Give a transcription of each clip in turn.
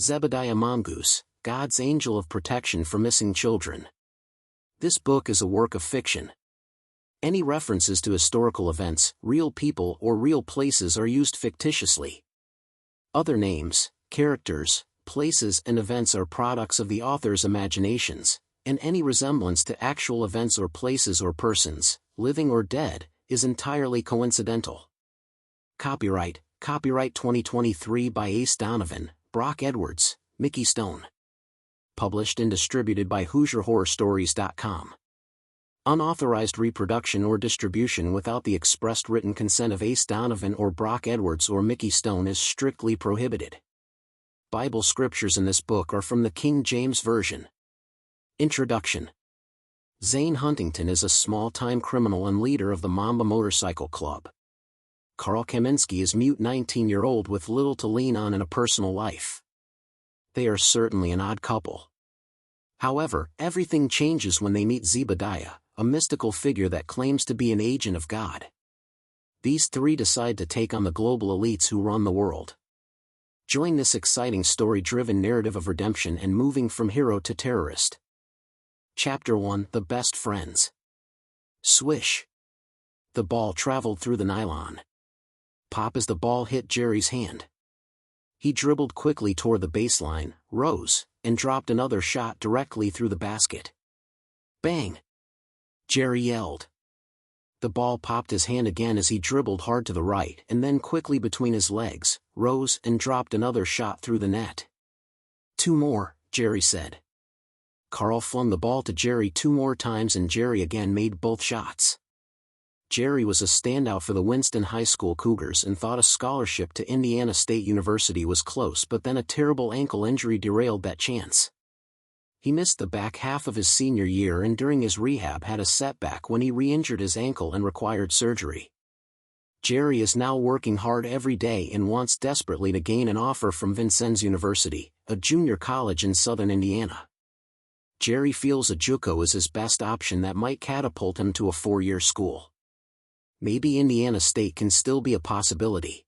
Zebediah Mongoose, God's Angel of Protection for Missing Children. This book is a work of fiction. Any references to historical events, real people or real places are used fictitiously. Other names, characters, places and events are products of the author's imaginations, and any resemblance to actual events or places or persons, living or dead, is entirely coincidental. Copyright 2023 by Ace Donovan, Brock Edwards, Mickey Stone. Published and distributed by HoosierHorrorStories.com. Unauthorized reproduction or distribution without the expressed written consent of Ace Donovan or Brock Edwards or Mickey Stone is strictly prohibited. Bible scriptures in this book are from the King James Version. Introduction. Zane Huntington is a small-time criminal and leader of the Mamba Motorcycle Club. Carl Kaminsky is mute 19-year-old with little to lean on in a personal life. They are certainly an odd couple. However, everything changes when they meet Zebediah, a mystical figure that claims to be an agent of God. These three decide to take on the global elites who run the world. Join this exciting story-driven narrative of redemption and moving from hero to terrorist. Chapter 1: The Best Friends. Swish. The ball traveled through the nylon. Pop as the ball hit Jerry's hand. He dribbled quickly toward the baseline, rose, and dropped another shot directly through the basket. Bang! Jerry yelled. The ball popped his hand again as he dribbled hard to the right and then quickly between his legs, rose and dropped another shot through the net. Two more, Jerry said. Carl flung the ball to Jerry two more times and Jerry again made both shots. Jerry was a standout for the Winston High School Cougars and thought a scholarship to Indiana State University was close, but then a terrible ankle injury derailed that chance. He missed the back half of his senior year and during his rehab had a setback when he re-injured his ankle and required surgery. Jerry is now working hard every day and wants desperately to gain an offer from Vincennes University, a junior college in southern Indiana. Jerry feels a JUCO is his best option that might catapult him to a four-year school. Maybe Indiana State can still be a possibility.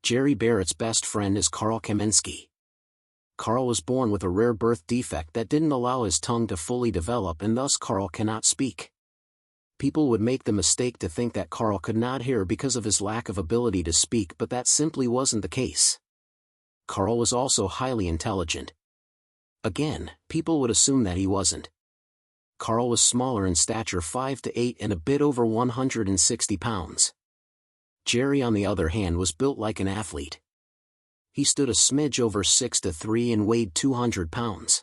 Jerry Barrett's best friend is Carl Kaminsky. Carl was born with a rare birth defect that didn't allow his tongue to fully develop and thus Carl cannot speak. People would make the mistake to think that Carl could not hear because of his lack of ability to speak, but that simply wasn't the case. Carl was also highly intelligent. Again, people would assume that he wasn't. Carl was smaller in stature 5'8" and a bit over 160 pounds. Jerry on the other hand was built like an athlete. He stood a smidge over 6'3" and weighed 200 pounds.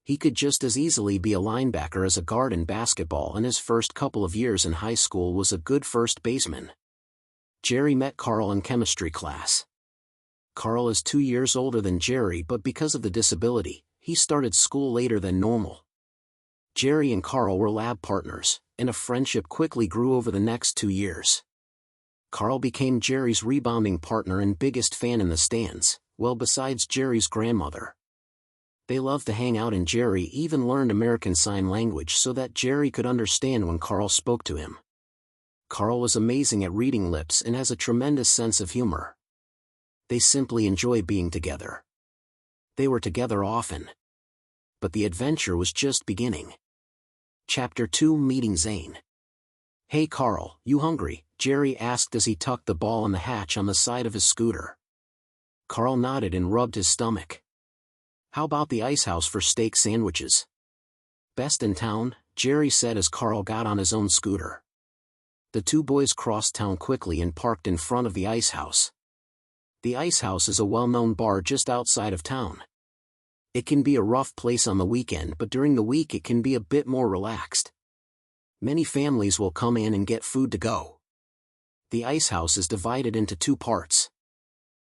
He could just as easily be a linebacker as a guard in basketball, and his first couple of years in high school was a good first baseman. Jerry met Carl in chemistry class. Carl is 2 years older than Jerry, but because of the disability, he started school later than normal. Jerry and Carl were lab partners, and a friendship quickly grew over the next 2 years. Carl became Jerry's rebounding partner and biggest fan in the stands, well besides Jerry's grandmother. They loved to hang out and Jerry even learned American Sign Language so that Jerry could understand when Carl spoke to him. Carl was amazing at reading lips and has a tremendous sense of humor. They simply enjoy being together. They were together often. But the adventure was just beginning. Chapter 2: Meeting Zane. Hey Carl, you hungry? Jerry asked as he tucked the ball in the hatch on the side of his scooter. Carl nodded and rubbed his stomach. How about the ice house for steak sandwiches? Best in town, Jerry said as Carl got on his own scooter. The two boys crossed town quickly and parked in front of the ice house. The ice house is a well-known bar just outside of town. It can be a rough place on the weekend, but during the week it can be a bit more relaxed. Many families will come in and get food to go. The ice house is divided into two parts.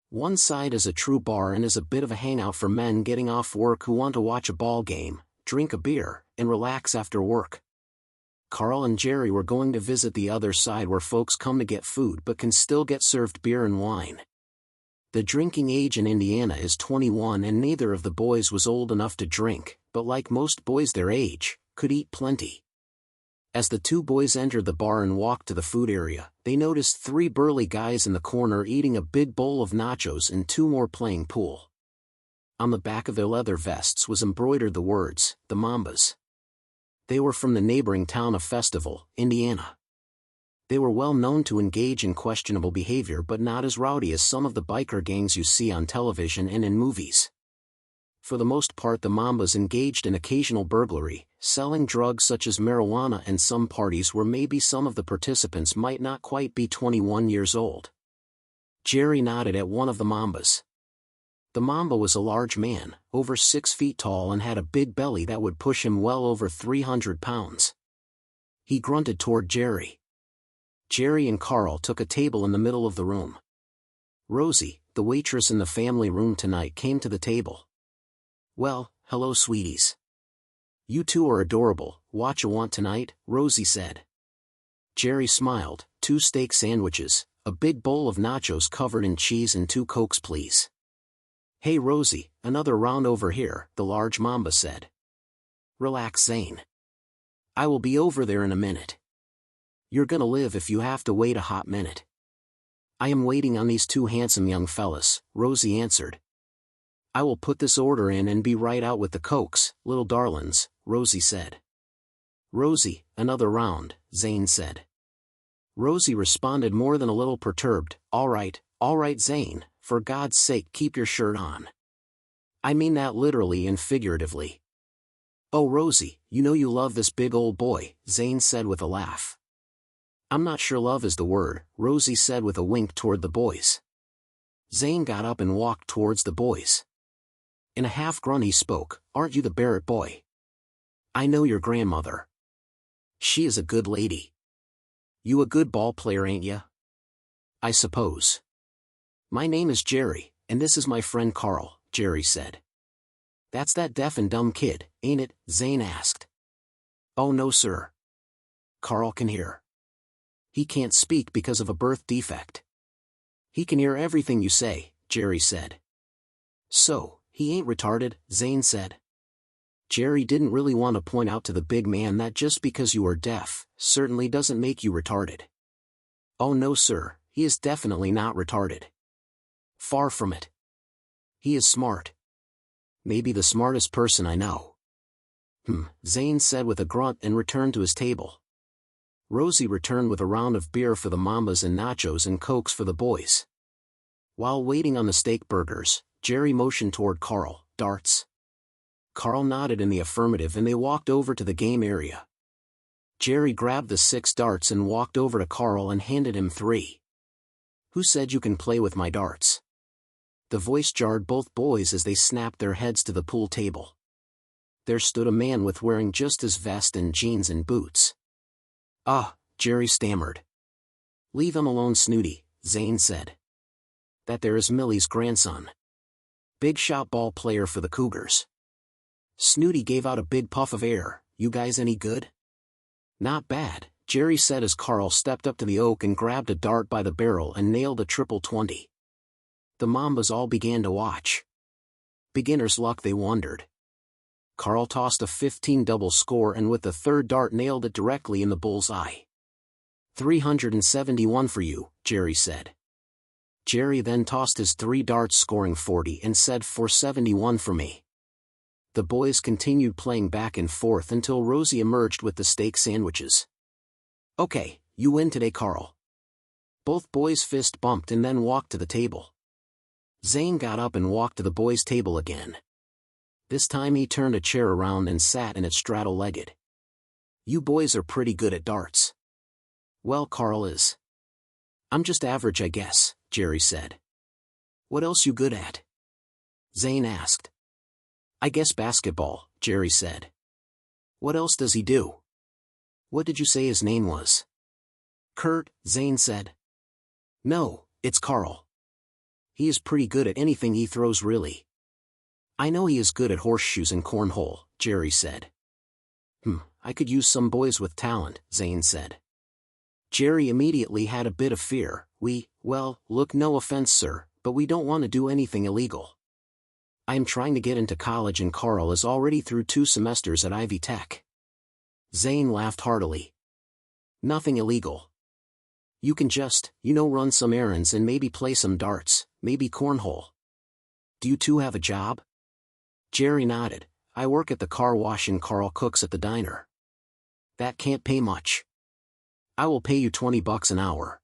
One side is a true bar and is a bit of a hangout for men getting off work who want to watch a ball game, drink a beer, and relax after work. Carl and Jerry were going to visit the other side where folks come to get food but can still get served beer and wine. The drinking age in Indiana is 21 and neither of the boys was old enough to drink, but like most boys their age, could eat plenty. As the two boys entered the bar and walked to the food area, they noticed three burly guys in the corner eating a big bowl of nachos and two more playing pool. On the back of their leather vests was embroidered the words, "The Mambas." They were from the neighboring town of Festival, Indiana. They were well known to engage in questionable behavior but not as rowdy as some of the biker gangs you see on television and in movies. For the most part, the Mambas engaged in occasional burglary, selling drugs such as marijuana, and some parties where maybe some of the participants might not quite be 21 years old. Jerry nodded at one of the Mambas. The Mamba was a large man, over 6 feet tall, and had a big belly that would push him well over 300 pounds. He grunted toward Jerry. Jerry and Carl took a table in the middle of the room. Rosie, the waitress in the family room tonight, came to the table. "Well, hello sweeties. You two are adorable. Whatcha want tonight?" Rosie said. Jerry smiled. "2 steak sandwiches, a big bowl of nachos covered in cheese, and 2 Cokes please." "Hey Rosie, another round over here," the large Mamba said. "Relax Zane. I will be over there in a minute. You're gonna live if you have to wait a hot minute." "I am waiting on these 2 handsome young fellas," Rosie answered. "I will put this order in and be right out with the Cokes, little darlings," Rosie said. "Rosie, another round," Zane said. Rosie responded more than a little perturbed, all right, Zane, for God's sake keep your shirt on. I mean that literally and figuratively." "Oh Rosie, you know you love this big old boy," Zane said with a laugh. "I'm not sure love is the word," Rosie said with a wink toward the boys. Zane got up and walked towards the boys. In a half-grunt he spoke, "Aren't you the Barrett boy? I know your grandmother. She is a good lady. You a good ball player, ain't ya?" "I suppose." "My name is Jerry, and this is my friend Carl," Jerry said. "That's that deaf and dumb kid, ain't it?" Zane asked. "Oh no sir. Carl can hear. He can't speak because of a birth defect. He can hear everything you say," Jerry said. "So, he ain't retarded," Zane said. Jerry didn't really want to point out to the big man that just because you are deaf, certainly doesn't make you retarded. "Oh no sir, he is definitely not retarded. Far from it. He is smart. Maybe the smartest person I know." Zane said with a grunt and returned to his table. Rosie returned with a round of beer for the Mambas and nachos and Cokes for the boys. While waiting on the steak burgers, Jerry motioned toward Carl, "Darts?" Carl nodded in the affirmative and they walked over to the game area. Jerry grabbed the 6 darts and walked over to Carl and handed him 3. "Who said you can play with my darts?" The voice jarred both boys as they snapped their heads to the pool table. There stood a man with wearing just his vest and jeans and boots. "Ah," Jerry stammered. "Leave him alone Snooty," Zane said. "That there is Millie's grandson. Big shot ball player for the Cougars." Snooty gave out a big puff of air. "You guys any good?" "Not bad," Jerry said as Carl stepped up to the oak and grabbed a dart by the barrel and nailed a triple 20. The Mambas all began to watch. Beginner's luck, they wondered. Carl tossed a 15 double score and with the 3rd dart nailed it directly in the bull's eye. "371 for you," Jerry said. Jerry then tossed his 3 darts scoring 40 and said, "471 for me." The boys continued playing back and forth until Rosie emerged with the steak sandwiches. "Okay, you win today Carl." Both boys fist bumped and then walked to the table. Zane got up and walked to the boys' table again. This time he turned a chair around and sat in it straddle-legged. "You boys are pretty good at darts." "Well, Carl is. I'm just average I guess," Jerry said. "What else you good at?" Zane asked. "I guess basketball," Jerry said. "What else does he do?" "What did you say his name was?" "Kurt," Zane said. "No, it's Carl. He is pretty good at anything he throws really." "I know he is good at horseshoes and cornhole," Jerry said. I could use some boys with talent," Zane said. Jerry immediately had a bit of fear. Well, look, no offense sir, but we don't want to do anything illegal. I am trying to get into college and Carl is already through 2 semesters at Ivy Tech." Zane laughed heartily. "Nothing illegal. You can just, run some errands and maybe play some darts, maybe cornhole. Do you two have a job?" Jerry nodded. I work at the car wash and Carl cooks at the diner. That can't pay much. I will pay you $20 an hour.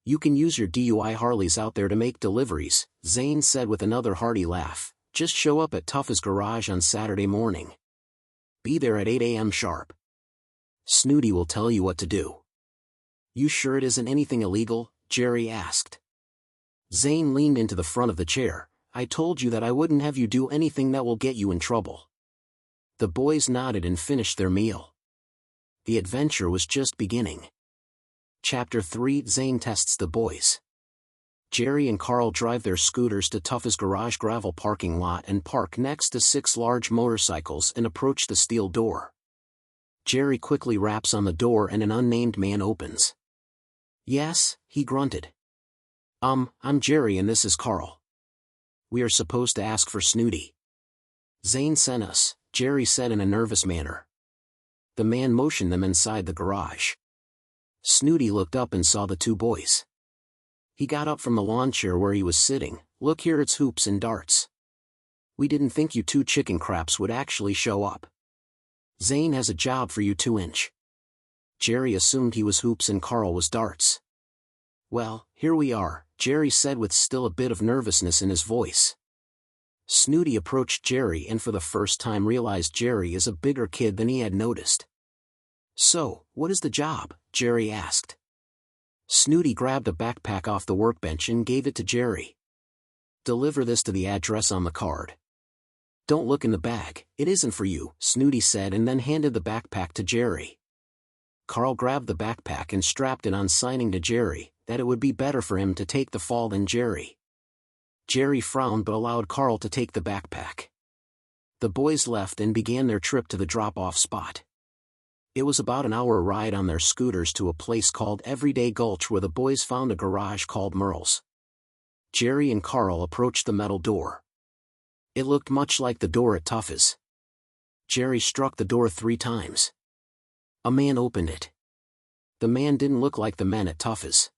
You can use your DUI Harleys out there to make deliveries, Zane said with another hearty laugh. Just show up at Tuff's garage on Saturday morning. Be there at 8 a.m. sharp. Snooty will tell you what to do. You sure it isn't anything illegal? Jerry asked. Zane leaned into the front of the chair. I told you that I wouldn't have you do anything that will get you in trouble. The boys nodded and finished their meal. The adventure was just beginning. Chapter 3 Zane tests the boys. Jerry and Carl drive their scooters to Tuff's garage gravel parking lot and park next to 6 large motorcycles and approach the steel door. Jerry quickly raps on the door and an unnamed man opens. Yes, he grunted. I'm Jerry and this is Carl. We are supposed to ask for Snooty. Zane sent us, Jerry said in a nervous manner. The man motioned them inside the garage. Snooty looked up and saw the 2 boys. He got up from the lawn chair where he was sitting. Look here, it's Hoops and Darts. We didn't think you 2 chicken craps would actually show up. Zane has a job for you 2-inch. Jerry assumed he was Hoops and Carl was Darts. Well, here we are, Jerry said with still a bit of nervousness in his voice. Snooty approached Jerry and for the first time realized Jerry is a bigger kid than he had noticed. So, what is the job? Jerry asked. Snooty grabbed a backpack off the workbench and gave it to Jerry. Deliver this to the address on the card. Don't look in the bag, it isn't for you, Snooty said and then handed the backpack to Jerry. Carl grabbed the backpack and strapped it on, signing to Jerry that it would be better for him to take the fall than Jerry. Jerry frowned but allowed Carl to take the backpack. The boys left and began their trip to the drop-off spot. It was about an hour ride on their scooters to a place called Everyday Gulch where the boys found a garage called Merle's. Jerry and Carl approached the metal door. It looked much like the door at Tuff's. Jerry struck the door 3 times. A man opened it. The man didn't look like the men at Tuff's.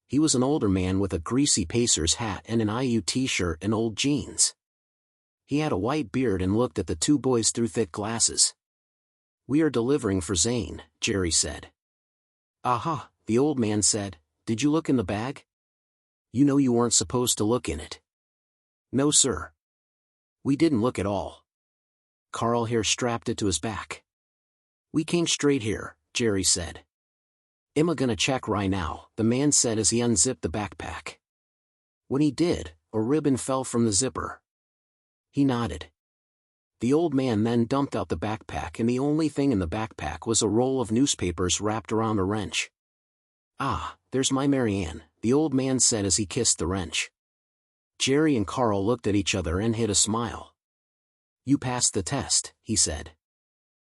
He was an older man with a greasy Pacers hat and an IU t-shirt and old jeans. He had a white beard and looked at the 2 boys through thick glasses. We are delivering for Zane, Jerry said. Aha, the old man said. Did you look in the bag? You know you weren't supposed to look in it. No sir. We didn't look at all. Carl here strapped it to his back. We came straight here, Jerry said. Am I gonna check right now, the man said as he unzipped the backpack. When he did, a ribbon fell from the zipper. He nodded. The old man then dumped out the backpack and the only thing in the backpack was a roll of newspapers wrapped around a wrench. Ah, there's my Marianne, the old man said as he kissed the wrench. Jerry and Carl looked at each other and hid a smile. You passed the test, he said.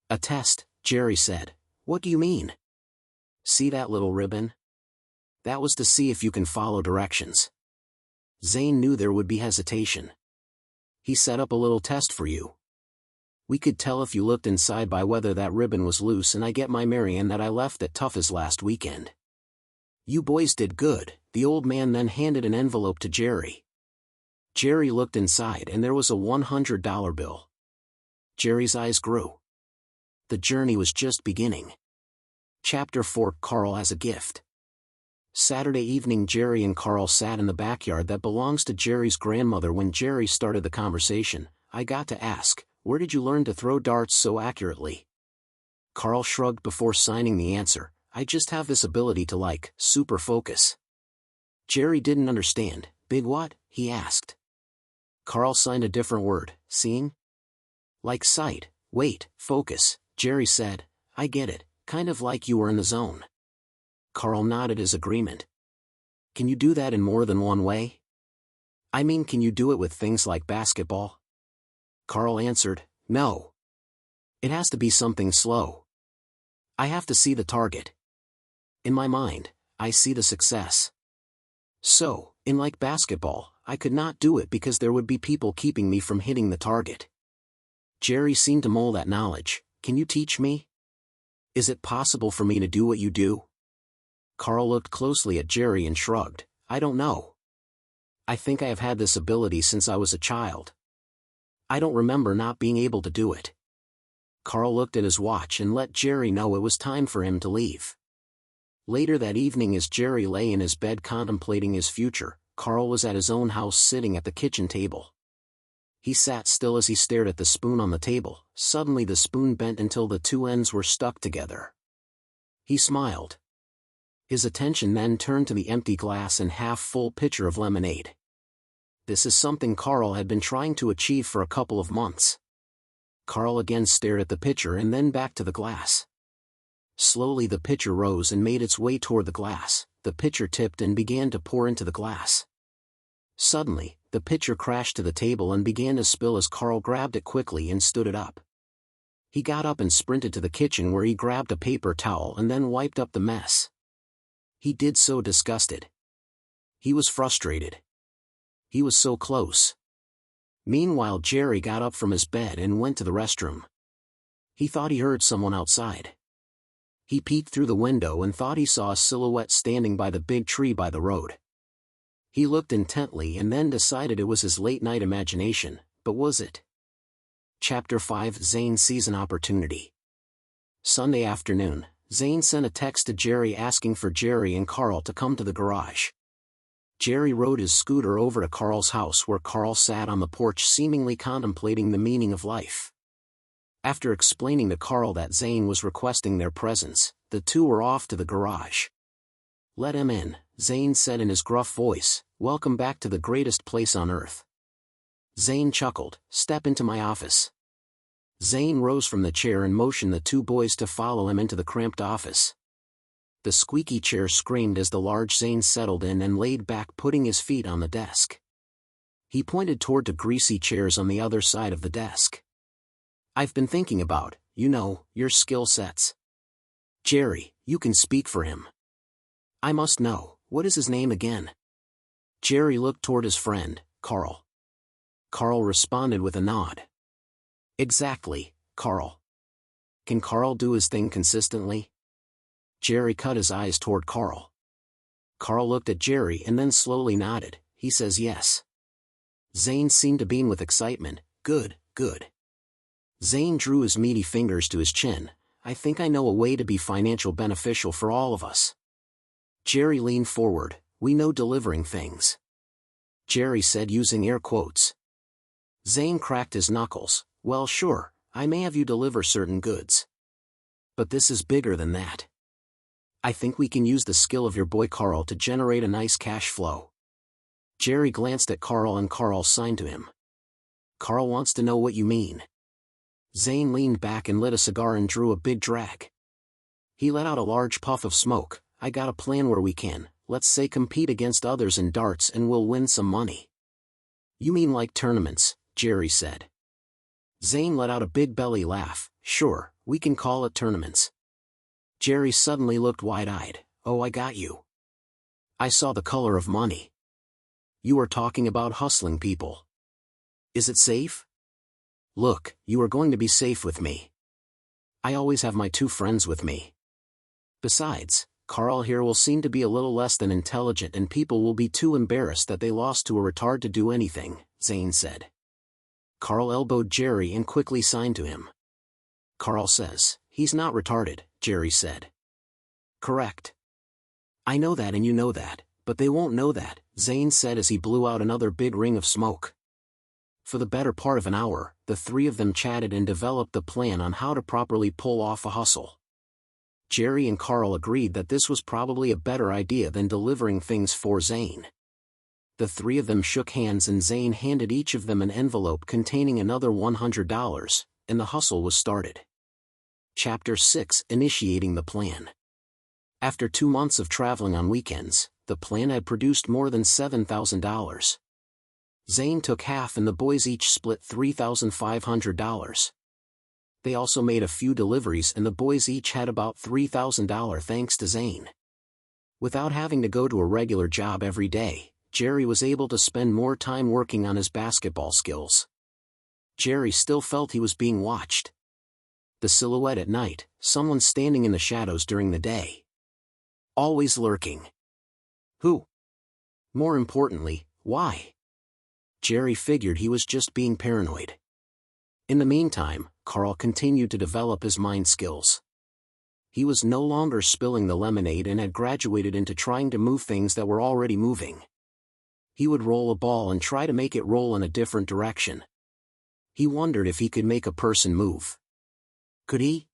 A test, Jerry said. What do you mean? See that little ribbon? That was to see if you can follow directions. Zane knew there would be hesitation. He set up a little test for you. We could tell if you looked inside by whether that ribbon was loose, and I get my Marianne that I left at Tuff's last weekend. You boys did good, the old man then handed an envelope to Jerry. Jerry looked inside and there was a $100 bill. Jerry's eyes grew. The journey was just beginning. Chapter 4 Carl has a gift. Saturday evening Jerry and Carl sat in the backyard that belongs to Jerry's grandmother when Jerry started the conversation. I got to ask, where did you learn to throw darts so accurately? Carl shrugged before signing the answer. I just have this ability to super focus. Jerry didn't understand. Big what? He asked. Carl signed a different word. Seeing? Like sight. Wait, focus, Jerry said. I get it. Kind of like you were in the zone. Carl nodded his agreement. Can you do that in more than one way? I mean, can you do it with things like basketball? Carl answered, no. It has to be something slow. I have to see the target. In my mind, I see the success. So, in basketball, I could not do it because there would be people keeping me from hitting the target. Jerry seemed to mull that knowledge. Can you teach me? Is it possible for me to do what you do? Carl looked closely at Jerry and shrugged. I don't know. I think I have had this ability since I was a child. I don't remember not being able to do it. Carl looked at his watch and let Jerry know it was time for him to leave. Later that evening, as Jerry lay in his bed contemplating his future, Carl was at his own house sitting at the kitchen table. He sat still as he stared at the spoon on the table. Suddenly the spoon bent until the two ends were stuck together. He smiled. His attention then turned to the empty glass and half-full pitcher of lemonade. This is something Carl had been trying to achieve for a couple of months. Carl again stared at the pitcher and then back to the glass. Slowly the pitcher rose and made its way toward the glass. The pitcher tipped and began to pour into the glass. Suddenly, the pitcher crashed to the table and began to spill as Carl grabbed it quickly and stood it up. He got up and sprinted to the kitchen where he grabbed a paper towel and then wiped up the mess. He did so disgusted. He was frustrated. He was so close. Meanwhile, Jerry got up from his bed and went to the restroom. He thought he heard someone outside. He peeked through the window and thought he saw a silhouette standing by the big tree by the road. He looked intently and then decided it was his late-night imagination, but was it? Chapter 5. Zane sees an opportunity. Sunday afternoon, Zane sent a text to Jerry asking for Jerry and Carl to come to the garage. Jerry rode his scooter over to Carl's house where Carl sat on the porch seemingly contemplating the meaning of life. After explaining to Carl that Zane was requesting their presence, the two were off to the garage. "Let him in," Zane said in his gruff voice. "Welcome back to the greatest place on earth." Zane chuckled. "Step into my office." Zane rose from the chair and motioned the two boys to follow him into the cramped office. The squeaky chair screamed as the large Zane settled in and laid back, putting his feet on the desk. He pointed toward the greasy chairs on the other side of the desk. "I've been thinking about, your skill sets. Jerry, you can speak for him." "I must know, what is his name again?" Jerry looked toward his friend, Carl. Carl responded with a nod. "Exactly, Carl." "Can Carl do his thing consistently?" Jerry cut his eyes toward Carl. Carl looked at Jerry and then slowly nodded. "He says yes." Zane seemed to beam with excitement. "Good, good." Zane drew his meaty fingers to his chin. "I think I know a way to be financial beneficial for all of us." Jerry leaned forward. "We know delivering things." Jerry said using air quotes. Zane cracked his knuckles. "Well, sure, I may have you deliver certain goods. But this is bigger than that. I think we can use the skill of your boy Carl to generate a nice cash flow." Jerry glanced at Carl and Carl signed to him. "Carl wants to know what you mean." Zane leaned back and lit a cigar and drew a big drag. He let out a large puff of smoke. "I got a plan where we can, let's say, compete against others in darts and we'll win some money." "You mean like tournaments?" Jerry said. Zane let out a big belly laugh. "Sure, we can call it tournaments." Jerry suddenly looked wide-eyed. "Oh, I got you. I saw the color of money. You are talking about hustling people. Is it safe?" "Look, you are going to be safe with me. I always have my two friends with me. Besides, Carl here will seem to be a little less than intelligent and people will be too embarrassed that they lost to a retard to do anything," Zane said. Carl elbowed Jerry and quickly signed to him. "Carl says, he's not retarded," Jerry said. "Correct. I know that and you know that, but they won't know that," Zane said as he blew out another big ring of smoke. For the better part of an hour, the three of them chatted and developed the plan on how to properly pull off a hustle. Jerry and Carl agreed that this was probably a better idea than delivering things for Zane. The three of them shook hands and Zane handed each of them an envelope containing another $100, and the hustle was started. Chapter 6. Initiating the plan. After 2 months of traveling on weekends, the plan had produced more than $7,000. Zane took half and the boys each split $3,500. They also made a few deliveries and the boys each had about $3,000 thanks to Zane. Without having to go to a regular job every day, Jerry was able to spend more time working on his basketball skills. Jerry still felt he was being watched. The silhouette at night, someone standing in the shadows during the day. Always lurking. Who? More importantly, why? Jerry figured he was just being paranoid. In the meantime, Carl continued to develop his mind skills. He was no longer spilling the lemonade and had graduated into trying to move things that were already moving. He would roll a ball and try to make it roll in a different direction. He wondered if he could make a person move. Could he?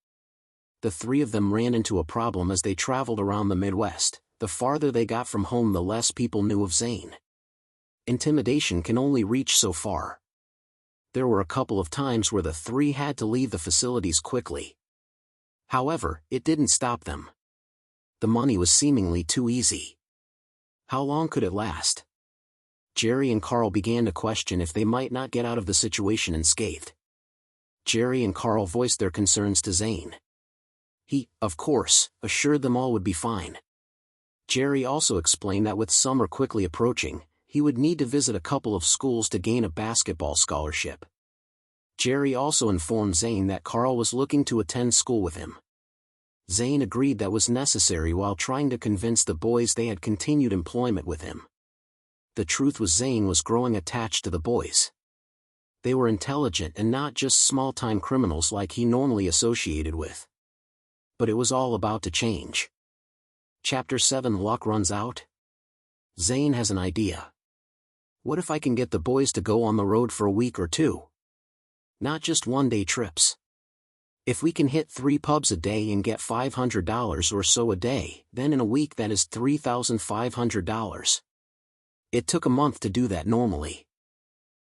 The three of them ran into a problem as they traveled around the Midwest. The farther they got from home, the less people knew of Zane. Intimidation can only reach so far. There were a couple of times where the three had to leave the facilities quickly. However, it didn't stop them. The money was seemingly too easy. How long could it last? Jerry and Carl began to question if they might not get out of the situation unscathed. Jerry and Carl voiced their concerns to Zane. He, of course, assured them all would be fine. Jerry also explained that with summer quickly approaching, he would need to visit a couple of schools to gain a basketball scholarship. Jerry also informed Zane that Carl was looking to attend school with him. Zane agreed that was necessary while trying to convince the boys they had continued employment with him. The truth was Zane was growing attached to the boys. They were intelligent and not just small-time criminals like he normally associated with. But it was all about to change. Chapter 7: Luck Runs Out. Zane has an idea. What if I can get the boys to go on the road for a week or two? Not just one-day trips. If we can hit 3 pubs a day and get $500 or so a day, then in a week that is $3,500. It took a month to do that normally.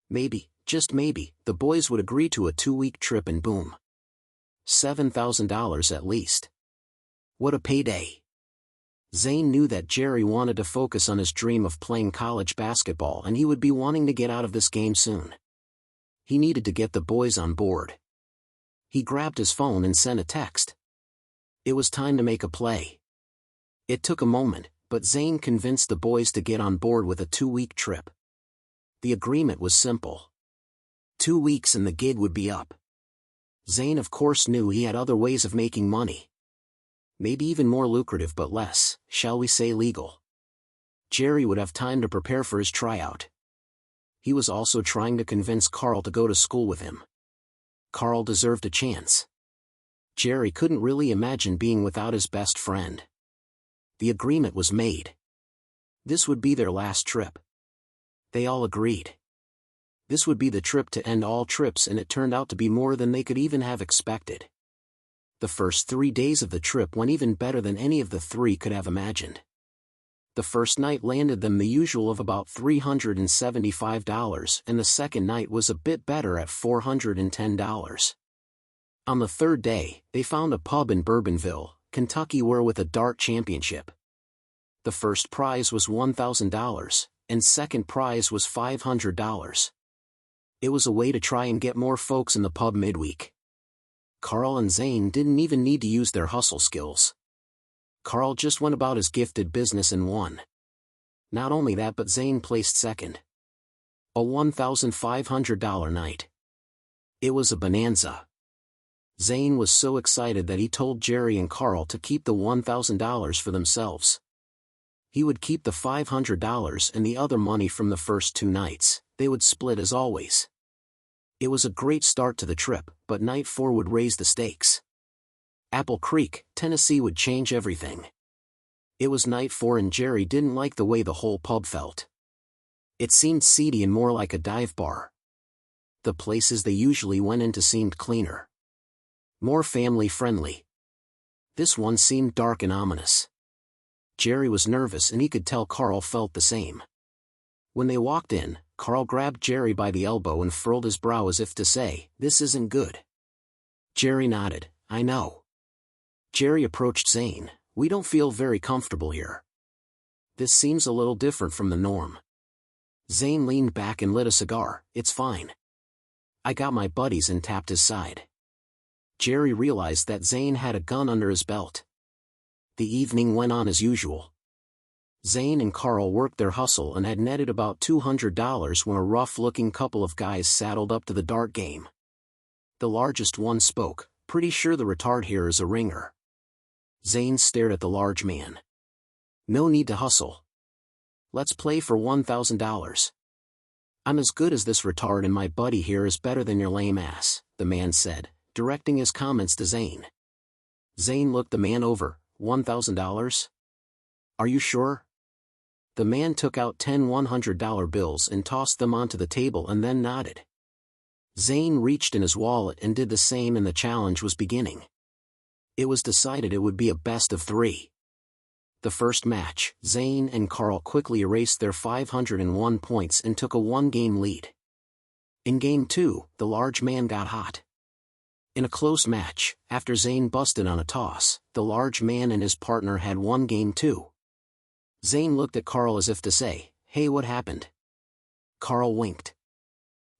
Maybe, just maybe, the boys would agree to a 2-week trip and boom. $7,000 at least. What a payday. Zane knew that Jerry wanted to focus on his dream of playing college basketball and he would be wanting to get out of this game soon. He needed to get the boys on board. He grabbed his phone and sent a text. It was time to make a play. It took a moment, but Zane convinced the boys to get on board with a 2-week trip. The agreement was simple. 2 weeks and the gig would be up. Zane of course knew he had other ways of making money. Maybe even more lucrative but less, shall we say, legal. Jerry would have time to prepare for his tryout. He was also trying to convince Carl to go to school with him. Carl deserved a chance. Jerry couldn't really imagine being without his best friend. The agreement was made. This would be their last trip. They all agreed. This would be the trip to end all trips, and it turned out to be more than they could even have expected. The first 3 days of the trip went even better than any of the three could have imagined. The first night landed them the usual of about $375, and the second night was a bit better at $410. On the third day, they found a pub in Bourbonville, Kentucky with a dart championship. The first prize was $1,000, and second prize was $500. It was a way to try and get more folks in the pub midweek. Carl and Zane didn't even need to use their hustle skills. Carl just went about his gifted business and won. Not only that, but Zane placed second. A $1,500 night. It was a bonanza. Zane was so excited that he told Jerry and Carl to keep the $1,000 for themselves. He would keep the $500 and the other money from the first 2 nights. They would split as always. It was a great start to the trip, but night 4 would raise the stakes. Apple Creek, Tennessee would change everything. It was night 4 and Jerry didn't like the way the whole pub felt. It seemed seedy and more like a dive bar. The places they usually went into seemed cleaner. More family-friendly. This one seemed dark and ominous. Jerry was nervous and he could tell Carl felt the same. When they walked in, Carl grabbed Jerry by the elbow and furrowed his brow as if to say, "This isn't good." Jerry nodded, "I know." Jerry approached Zane, "We don't feel very comfortable here. This seems a little different from the norm." Zane leaned back and lit a cigar. "It's fine. I got my buddies," and tapped his side. Jerry realized that Zane had a gun under his belt. The evening went on as usual. Zane and Carl worked their hustle and had netted about $200 when a rough-looking couple of guys saddled up to the dart game. The largest one spoke, "Pretty sure the retard here is a ringer." Zane stared at the large man. "No need to hustle. Let's play for $1,000. I'm as good as this retard and my buddy here is better than your lame ass, the man said, directing his comments to Zane. Zane looked the man over. $1,000? Are you sure? The man took out 10 $100 bills and tossed them onto the table and then nodded. Zane reached in his wallet and did the same, and the challenge was beginning. It was decided it would be a best of 3. The first match, Zane and Carl quickly erased their 501 points and took a 1-game lead. In Game 2, the large man got hot. In a close match, after Zane busted on a toss, the large man and his partner had won Game 2. Zane looked at Carl as if to say, "Hey, what happened?" Carl winked.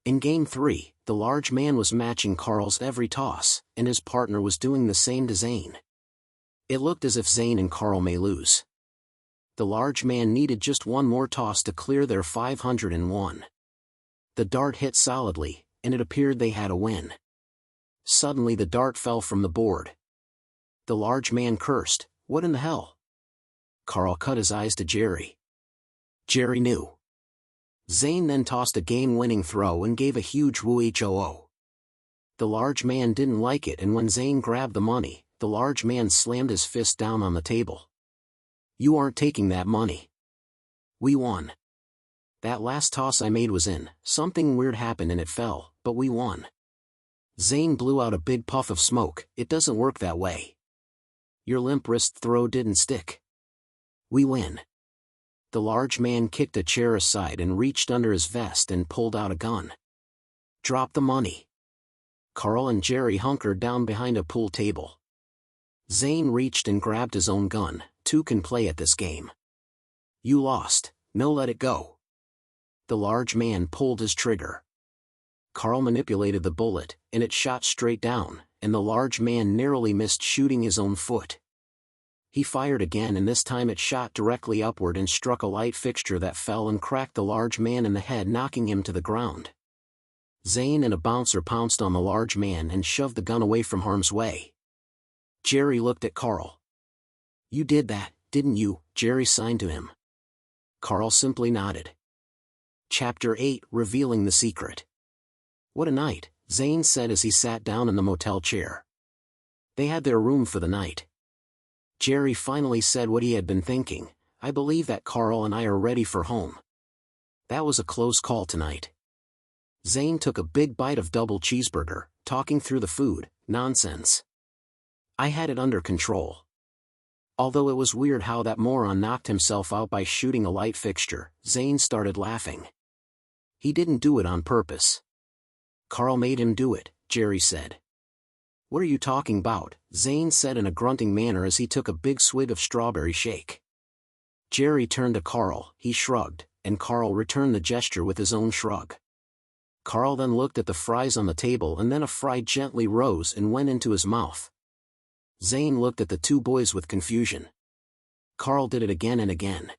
In Game 3, the large man was matching Carl's every toss, and his partner was doing the same to Zane. It looked as if Zane and Carl may lose. The large man needed just one more toss to clear their 501. The dart hit solidly, and it appeared they had a win. Suddenly the dart fell from the board. The large man cursed, "What in the hell?" Carl cut his eyes to Jerry. Jerry knew. Zane then tossed a game-winning throw and gave a huge woo-hoo. The large man didn't like it, and when Zane grabbed the money, the large man slammed his fist down on the table. "You aren't taking that money. We won. That last toss I made was in, something weird happened and it fell, but we won." Zane blew out a big puff of smoke. "It doesn't work that way. Your limp wrist throw didn't stick. We win." The large man kicked a chair aside and reached under his vest and pulled out a gun. "Drop the money." Carl and Jerry hunkered down behind a pool table. Zane reached and grabbed his own gun. "Two can play at this game. You lost. No, let it go." The large man pulled his trigger. Carl manipulated the bullet, and it shot straight down, and the large man narrowly missed shooting his own foot. He fired again, and this time it shot directly upward and struck a light fixture that fell and cracked the large man in the head, knocking him to the ground. Zane and a bouncer pounced on the large man and shoved the gun away from harm's way. Jerry looked at Carl. "You did that, didn't you?" Jerry signed to him. Carl simply nodded. Chapter 8, Revealing the Secret. "What a night," Zane said as he sat down in the motel chair. They had their room for the night. Jerry finally said what he had been thinking. "I believe that Carl and I are ready for home. That was a close call tonight." Zane took a big bite of double cheeseburger, talking through the food. "Nonsense. I had it under control. Although it was weird how that moron knocked himself out by shooting a light fixture." Zane started laughing. "He didn't do it on purpose. Carl made him do it," Jerry said. "What are you talking about?" Zane said in a grunting manner as he took a big swig of strawberry shake. Jerry turned to Carl. He shrugged, and Carl returned the gesture with his own shrug. Carl then looked at the fries on the table, and then a fry gently rose and went into his mouth. Zane looked at the two boys with confusion. Carl did it again and again.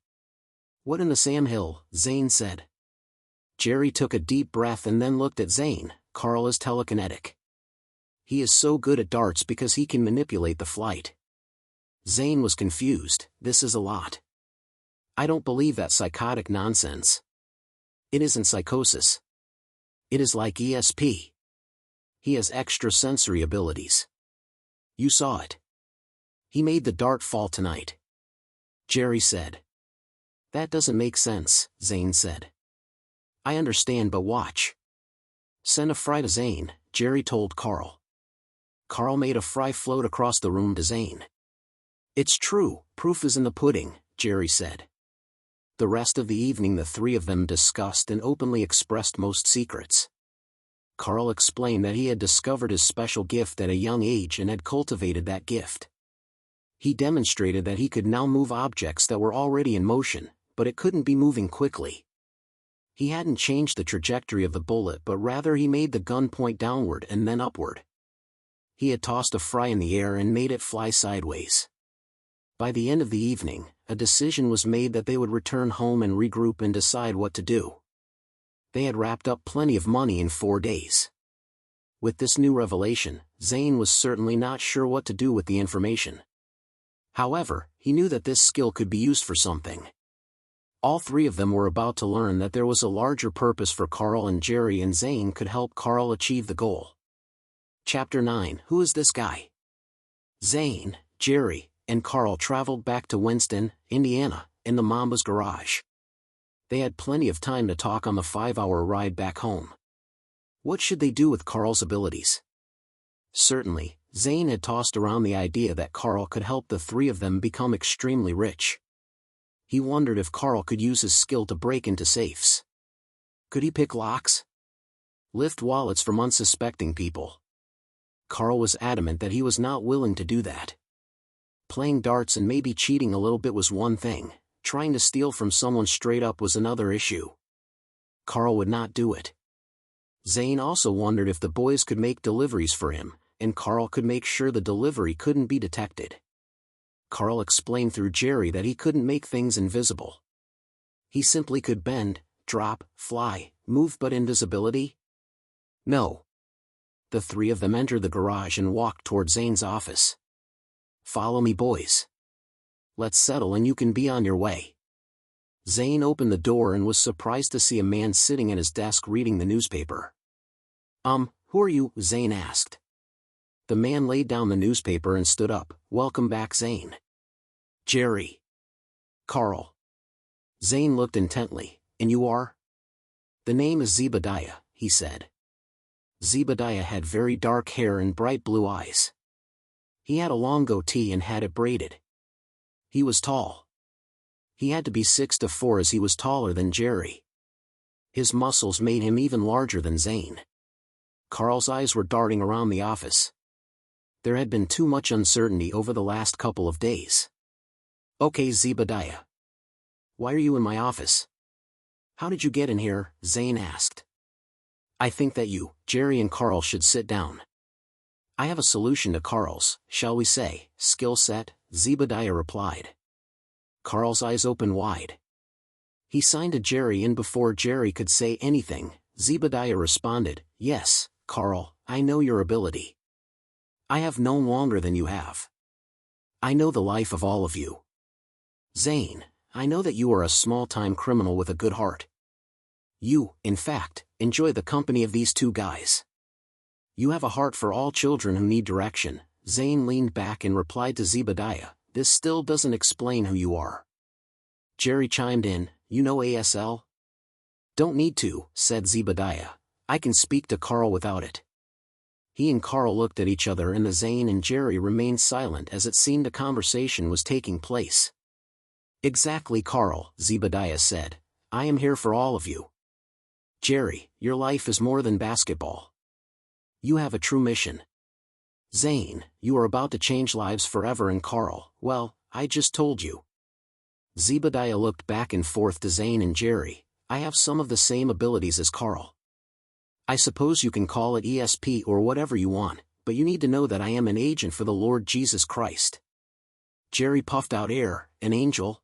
"What in the Sam Hill?" Zane said. Jerry took a deep breath and then looked at Zane. "Carl is telekinetic. He is so good at darts because he can manipulate the flight." Zane was confused. "This is a lot. I don't believe that psychotic nonsense. It isn't psychosis. It is like ESP. He has extrasensory abilities. You saw it. He made the dart fall tonight," Jerry said. "That doesn't make sense," Zane said. "I understand, but watch." "Send a fry to Zane," Jerry told Carl. Carl made a fry float across the room to Zane. "It's true, proof is in the pudding," Jerry said. The rest of the evening the three of them discussed and openly expressed most secrets. Carl explained that he had discovered his special gift at a young age and had cultivated that gift. He demonstrated that he could now move objects that were already in motion, but it couldn't be moving quickly. He hadn't changed the trajectory of the bullet, but rather he made the gun point downward and then upward. He had tossed a fry in the air and made it fly sideways. By the end of the evening, a decision was made that they would return home and regroup and decide what to do. They had wrapped up plenty of money in 4 days. With this new revelation, Zane was certainly not sure what to do with the information. However, he knew that this skill could be used for something. All three of them were about to learn that there was a larger purpose for Carl, and Jerry and Zane could help Carl achieve the goal. Chapter 9. Who is this guy? Zane, Jerry, and Carl traveled back to Winston, Indiana, in the Mamba's garage. They had plenty of time to talk on the 5-hour ride back home. What should they do with Carl's abilities? Certainly, Zane had tossed around the idea that Carl could help the three of them become extremely rich. He wondered if Carl could use his skill to break into safes. Could he pick locks? Lift wallets from unsuspecting people? Carl was adamant that he was not willing to do that. Playing darts and maybe cheating a little bit was one thing, trying to steal from someone straight up was another issue. Carl would not do it. Zane also wondered if the boys could make deliveries for him, and Carl could make sure the delivery couldn't be detected. Carl explained through Jerry that he couldn't make things invisible. He simply could bend, drop, fly, move, but invisibility? No. The three of them entered the garage and walked toward Zane's office. Follow me, boys. Let's settle and you can be on your way. Zane opened the door and was surprised to see a man sitting at his desk reading the newspaper. Who are you? Zane asked. The man laid down the newspaper and stood up. Welcome back, Zane. Jerry. Carl. Zane looked intently. And you are? The name is Zebediah, he said. Zebediah had very dark hair and bright blue eyes. He had a long goatee and had it braided. He was tall. He had to be 6'4" as he was taller than Jerry. His muscles made him even larger than Zane. Carl's eyes were darting around the office. There had been too much uncertainty over the last couple of days. Okay, Zebediah. Why are you in my office? How did you get in here? Zane asked. I think that you, Jerry, and Carl should sit down. I have a solution to Carl's, shall we say, skill set, Zebediah replied. Carl's eyes opened wide. He signed to Jerry, and before Jerry could say anything, Zebediah responded, Yes, Carl, I know your ability. I have known longer than you have. I know the life of all of you. Zane, I know that you are a small-time criminal with a good heart. You, in fact, enjoy the company of these two guys. You have a heart for all children who need direction. Zane leaned back and replied to Zebediah, This still doesn't explain who you are. Jerry chimed in, You know ASL? Don't need to, said Zebediah. I can speak to Carl without it. He and Carl looked at each other, and the Zane and Jerry remained silent as it seemed a conversation was taking place. Exactly, Carl, Zebediah said. I am here for all of you. Jerry, your life is more than basketball. You have a true mission. Zane, you are about to change lives forever, and Carl, well, I just told you. Zebediah looked back and forth to Zane and Jerry. I have some of the same abilities as Carl. I suppose you can call it ESP or whatever you want, but you need to know that I am an agent for the Lord Jesus Christ. Jerry puffed out air. An angel?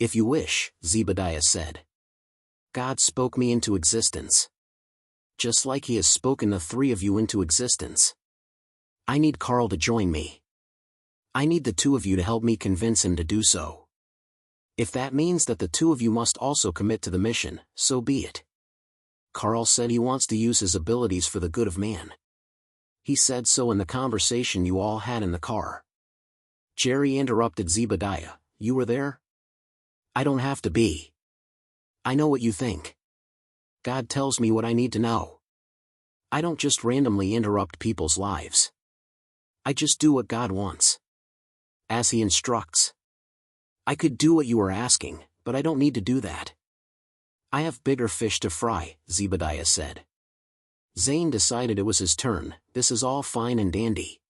If you wish, Zebediah said. God spoke me into existence. Just like he has spoken the three of you into existence. I need Carl to join me. I need the two of you to help me convince him to do so. If that means that the two of you must also commit to the mission, so be it. Carl said he wants to use his abilities for the good of man. He said so in the conversation you all had in the car. Jerry interrupted Zebediah. You were there? I don't have to be. I know what you think. God tells me what I need to know. I don't just randomly interrupt people's lives. I just do what God wants. As he instructs. I could do what you were asking, but I don't need to do that. I have bigger fish to fry, Zebediah said. Zane decided it was his turn. This is all fine and dandy.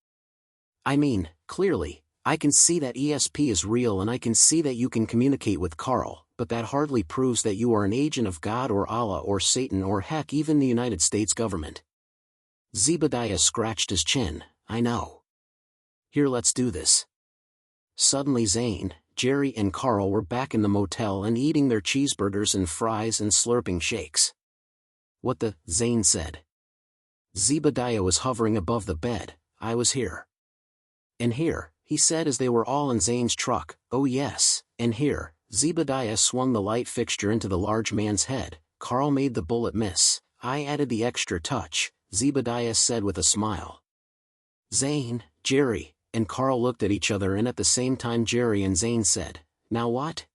I mean, clearly, I can see that ESP is real and I can see that you can communicate with Carl, but that hardly proves that you are an agent of God or Allah or Satan or heck even the United States government. Zebediah scratched his chin. I know. Here, let's do this. Suddenly Zane, Jerry and Carl were back in the motel and eating their cheeseburgers and fries and slurping shakes. What the? Zane said. Zebediah was hovering above the bed. I was here. And here, he said as they were all in Zane's truck. Oh yes, and here, Zebediah swung the light fixture into the large man's head. Carl made the bullet miss. I added the extra touch, Zebediah said with a smile. Zane, Jerry, and Carl looked at each other, and at the same time Jerry and Zane said, "Now what?"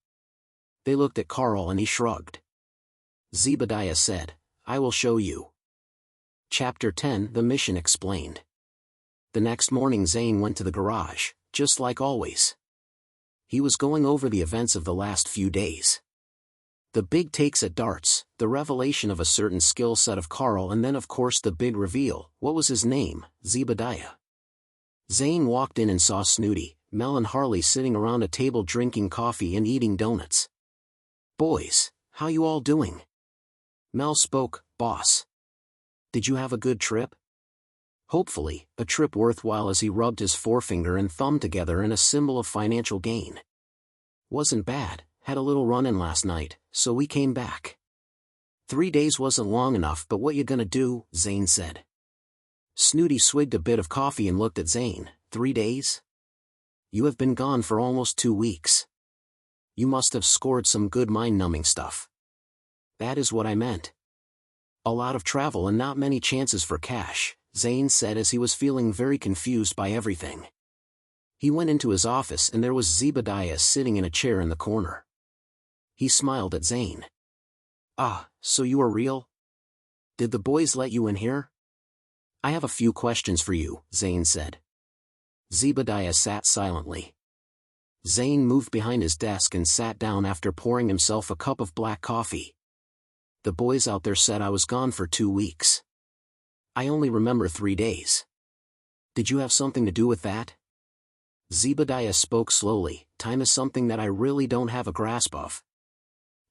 They looked at Carl and he shrugged. Zebediah said, "I will show you." Chapter 10 The Mission Explained. The next morning Zane went to the garage, just like always. He was going over the events of the last few days. The big takes at darts, the revelation of a certain skill set of Carl, and then of course the big reveal. What was his name? Zebediah. Zane walked in and saw Snooty, Mel and Harley sitting around a table drinking coffee and eating donuts. "Boys, how you all doing?" Mel spoke. "Boss. Did you have a good trip?" "Hopefully, a trip worthwhile," as he rubbed his forefinger and thumb together in a symbol of financial gain. "Wasn't bad, had a little run-in last night, so we came back." 3 days wasn't long enough, but what you gonna do?" Zane said. Snooty swigged a bit of coffee and looked at Zane. 3 days? You have been gone for almost 2 weeks. You must have scored some good mind-numbing stuff." "That is what I meant. A lot of travel and not many chances for cash," Zane said as he was feeling very confused by everything. He went into his office and there was Zebediah sitting in a chair in the corner. He smiled at Zane. "Ah, so you are real? Did the boys let you in here?" "I have a few questions for you," Zane said. Zebediah sat silently. Zane moved behind his desk and sat down after pouring himself a cup of black coffee. "The boys out there said I was gone for 2 weeks. I only remember 3 days. Did you have something to do with that?" Zebediah spoke slowly. "Time is something that I really don't have a grasp of.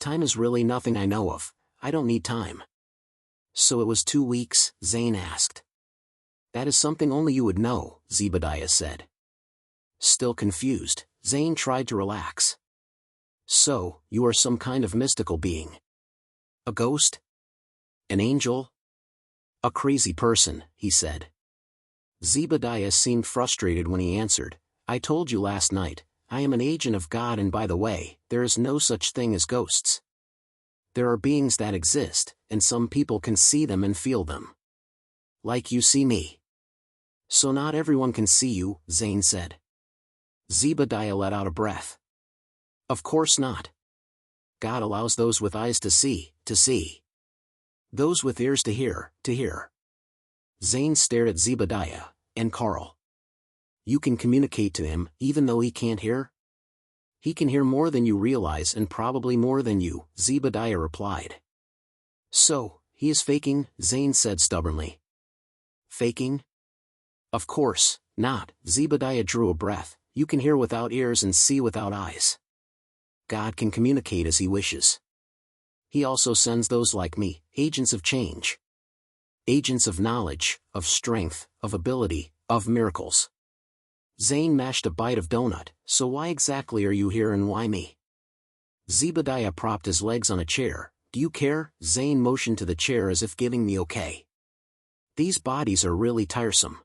Time is really nothing I know of. I don't need time." "So it was 2 weeks?" Zane asked. "That is something only you would know," Zebediah said. Still confused, Zane tried to relax. "So, you are some kind of mystical being? A ghost? An angel? A crazy person," he said. Zebediah seemed frustrated when he answered, "I told you last night, I am an agent of God, and by the way, there is no such thing as ghosts. There are beings that exist, and some people can see them and feel them. Like you see me." "So not everyone can see you," Zane said. Zebediah let out a breath. "Of course not. God allows those with eyes to see, those with ears to hear, Zane stared at Zebediah, and Carl. "You can communicate to him, even though he can't hear?" "He can hear more than you realize, and probably more than you," Zebediah replied. "So, he is faking," Zane said stubbornly. "Faking? Of course not," Zebediah drew a breath. "You can hear without ears and see without eyes. God can communicate as he wishes. He also sends those like me, agents of change. Agents of knowledge, of strength, of ability, of miracles." Zane mashed a bite of donut. "So why exactly are you here and why me?" Zebediah propped his legs on a chair. "Do you care?" Zane motioned to the chair as if giving the okay. "These bodies are really tiresome.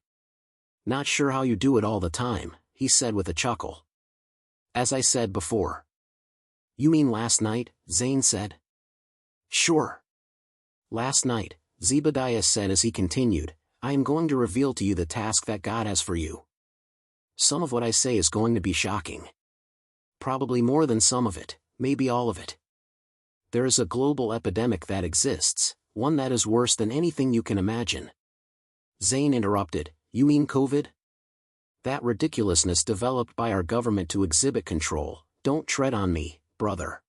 Not sure how you do it all the time," he said with a chuckle. "As I said before." "You mean last night?" Zane said. "Sure. Last night," Zebediah said as he continued, "I am going to reveal to you the task that God has for you. Some of what I say is going to be shocking. Probably more than some of it, maybe all of it. There is a global epidemic that exists, one that is worse than anything you can imagine." Zane interrupted, "You mean COVID? That ridiculousness developed by our government to exhibit control. Don't tread on me, brother."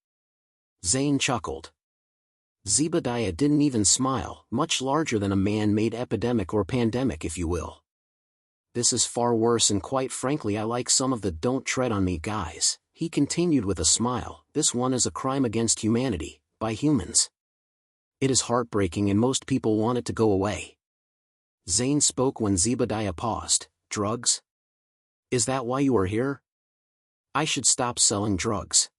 Zane chuckled. Zebediah didn't even smile, much larger than a man-made epidemic or pandemic if you will. "This is far worse, and quite frankly I like some of the 'don't tread on me' guys," he continued with a smile. "This one is a crime against humanity, by humans. It is heartbreaking and most people want it to go away." Zane spoke when Zebediah paused. "Drugs? Is that why you are here? I should stop selling drugs."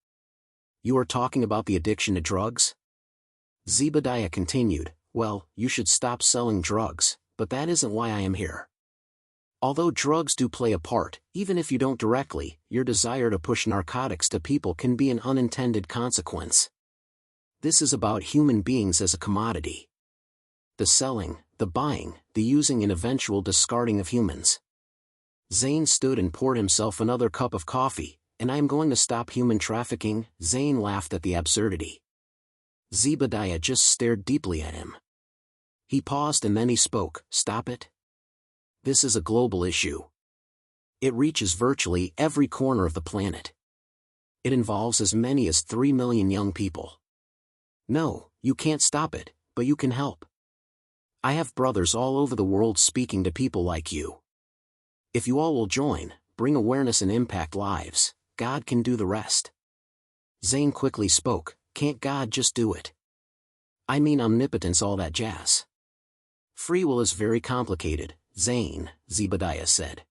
"You are talking about the addiction to drugs?" Zebediah continued, "Well, you should stop selling drugs, but that isn't why I am here. Although drugs do play a part, even if you don't directly, your desire to push narcotics to people can be an unintended consequence. This is about human beings as a commodity. The selling, the buying, the using and eventual discarding of humans. Zane stood and poured himself another cup of coffee. And I am going to stop human trafficking. Zane laughed at the absurdity. Zebediah just stared deeply at him. He paused and then he spoke. Stop it? This is a global issue. It reaches virtually every corner of the planet. It involves as many as 3 million young people. No, you can't stop it, but you can help. I have brothers all over the world speaking to people like you. If you all will join, bring awareness and impact lives, God can do the rest. Zane quickly spoke. Can't God just do it? I mean omnipotence, all that jazz. Free will is very complicated, Zane, Zebediah said.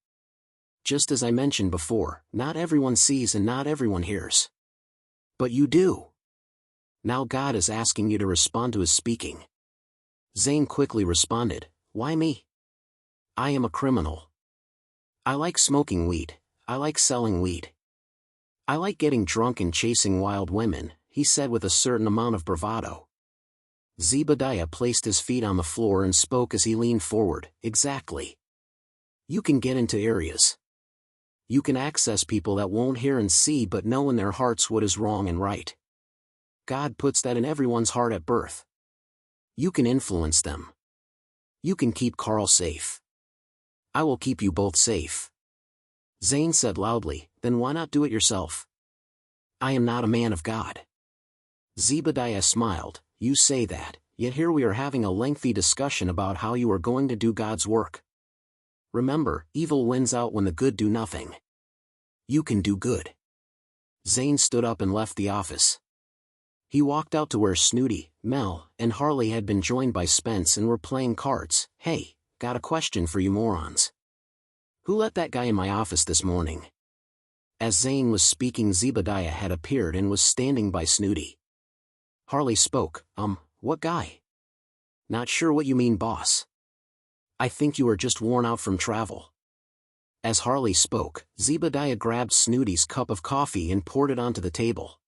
Just as I mentioned before, not everyone sees and not everyone hears. But you do. Now God is asking you to respond to his speaking. Zane quickly responded, why me? I am a criminal. I like smoking weed, I like selling weed. I like getting drunk and chasing wild women, he said with a certain amount of bravado. Zebediah placed his feet on the floor and spoke as he leaned forward. Exactly. You can get into areas. You can access people that won't hear and see but know in their hearts what is wrong and right. God puts that in everyone's heart at birth. You can influence them. You can keep Carl safe. I will keep you both safe. Zane said loudly, then why not do it yourself? I am not a man of God. Zebediah smiled, you say that, yet here we are having a lengthy discussion about how you are going to do God's work. Remember, evil wins out when the good do nothing. You can do good. Zane stood up and left the office. He walked out to where Snooty, Mel, and Harley had been joined by Spence and were playing cards. Hey, got a question for you morons. Who let that guy in my office this morning? As Zane was speaking, Zebediah had appeared and was standing by Snooty. Harley spoke, what guy? Not sure what you mean, boss. I think you are just worn out from travel. As Harley spoke, Zebediah grabbed Snooty's cup of coffee and poured it onto the table.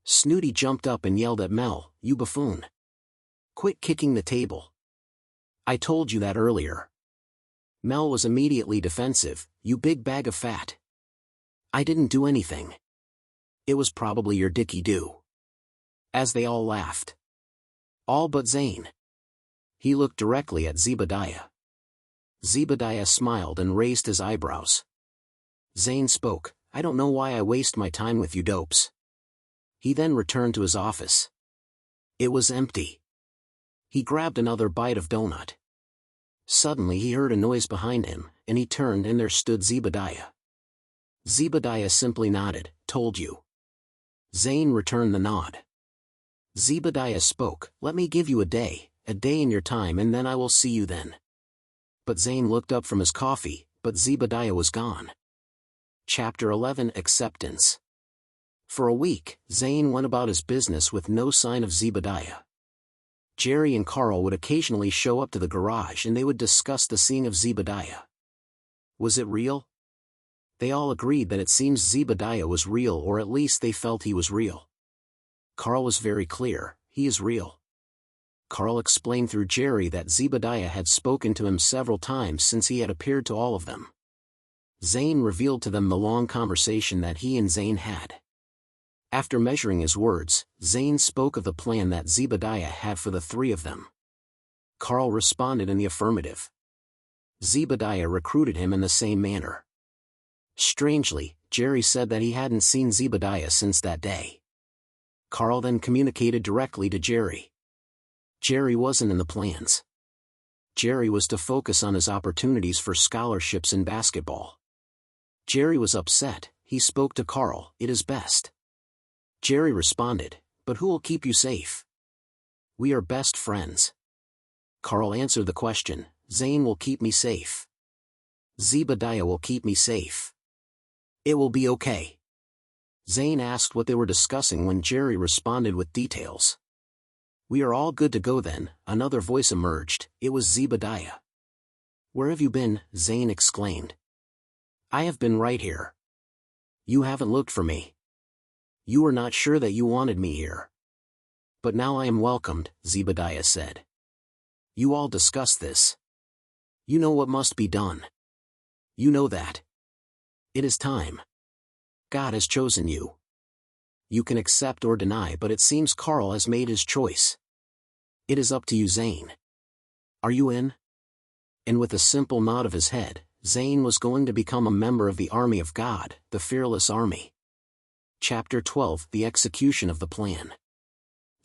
Snooty jumped up and yelled at Mel, you buffoon. Quit kicking the table. I told you that earlier. Mel was immediately defensive, you big bag of fat. I didn't do anything. It was probably your dicky-do. As they all laughed. All but Zane. He looked directly at Zebediah. Zebediah smiled and raised his eyebrows. Zane spoke, I don't know why I waste my time with you dopes. He then returned to his office. It was empty. He grabbed another bite of donut. Suddenly he heard a noise behind him, and he turned and there stood Zebediah. Zebediah simply nodded, told you. Zane returned the nod. Zebediah spoke, let me give you a day in your time and then I will see you then. But Zane looked up from his coffee, but Zebediah was gone. Chapter 11 Acceptance. For a week, Zane went about his business with no sign of Zebediah. Jerry and Carl would occasionally show up to the garage and they would discuss the seeing of Zebediah. Was it real? They all agreed that it seems Zebediah was real, or at least they felt he was real. Carl was very clear, he is real. Carl explained through Jerry that Zebediah had spoken to him several times since he had appeared to all of them. Zane revealed to them the long conversation that he and Zane had. After measuring his words, Zane spoke of the plan that Zebediah had for the three of them. Carl responded in the affirmative. Zebediah recruited him in the same manner. Strangely, Jerry said that he hadn't seen Zebediah since that day. Carl then communicated directly to Jerry. Jerry wasn't in the plans. Jerry was to focus on his opportunities for scholarships in basketball. Jerry was upset. He spoke to Carl, it is best. Jerry responded, but who will keep you safe? We are best friends. Carl answered the question, Zane will keep me safe. Zebediah will keep me safe. It will be okay. Zane asked what they were discussing when Jerry responded with details. We are all good to go then, another voice emerged, it was Zebediah. Where have you been? Zane exclaimed. I have been right here. You haven't looked for me. You were not sure that you wanted me here. But now I am welcomed, Zebediah said. You all discussed this. You know what must be done. You know that. It is time. God has chosen you. You can accept or deny, but it seems Carl has made his choice. It is up to you, Zane. Are you in? And with a simple nod of his head, Zane was going to become a member of the army of God, the fearless army. Chapter 12, The Execution of the Plan.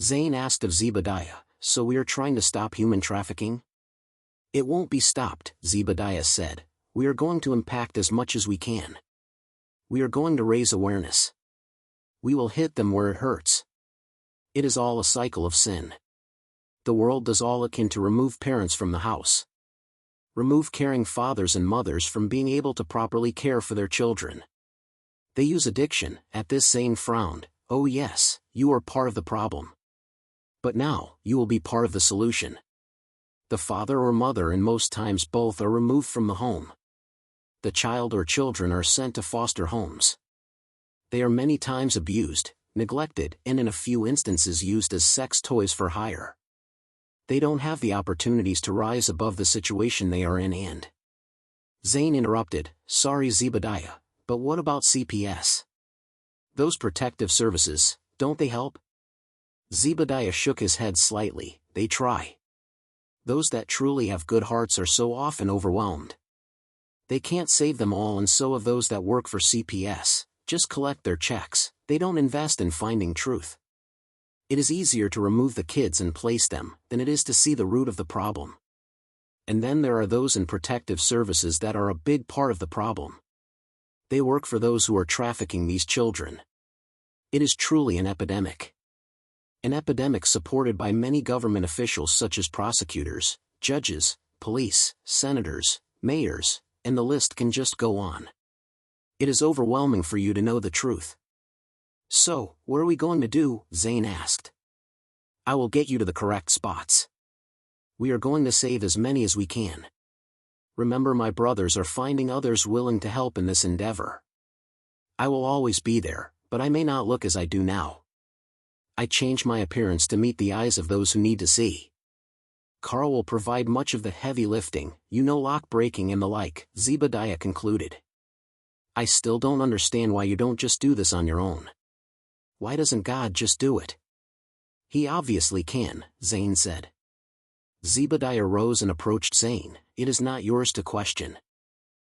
Zane asked of Zebediah, so we are trying to stop human trafficking? It won't be stopped, Zebediah said. We are going to impact as much as we can. We are going to raise awareness. We will hit them where it hurts. It is all a cycle of sin. The world does all it can to remove parents from the house. Remove caring fathers and mothers from being able to properly care for their children. They use addiction. At this Zane frowned. Oh yes, you are part of the problem. But now, you will be part of the solution. The father or mother, and most times both, are removed from the home. The child or children are sent to foster homes. They are many times abused, neglected, and in a few instances used as sex toys for hire. They don't have the opportunities to rise above the situation they are in and... Zane interrupted, sorry Zebediah, but what about CPS? Those protective services, don't they help? Zebediah shook his head slightly. They try. Those that truly have good hearts are so often overwhelmed. They can't save them all, and so of those that work for CPS, just collect their checks. They don't invest in finding truth. It is easier to remove the kids and place them than it is to see the root of the problem. And then there are those in protective services that are a big part of the problem. They work for those who are trafficking these children. It is truly an epidemic. An epidemic supported by many government officials such as prosecutors, judges, police, senators, mayors, and the list can just go on. It is overwhelming for you to know the truth. So, what are we going to do? Zane asked. I will get you to the correct spots. We are going to save as many as we can. Remember, my brothers are finding others willing to help in this endeavor. I will always be there, but I may not look as I do now. I change my appearance to meet the eyes of those who need to see. Carl will provide much of the heavy lifting, lock breaking and the like, Zebediah concluded. I still don't understand why you don't just do this on your own. Why doesn't God just do it? He obviously can, Zane said. Zebediah rose and approached Zane. It is not yours to question.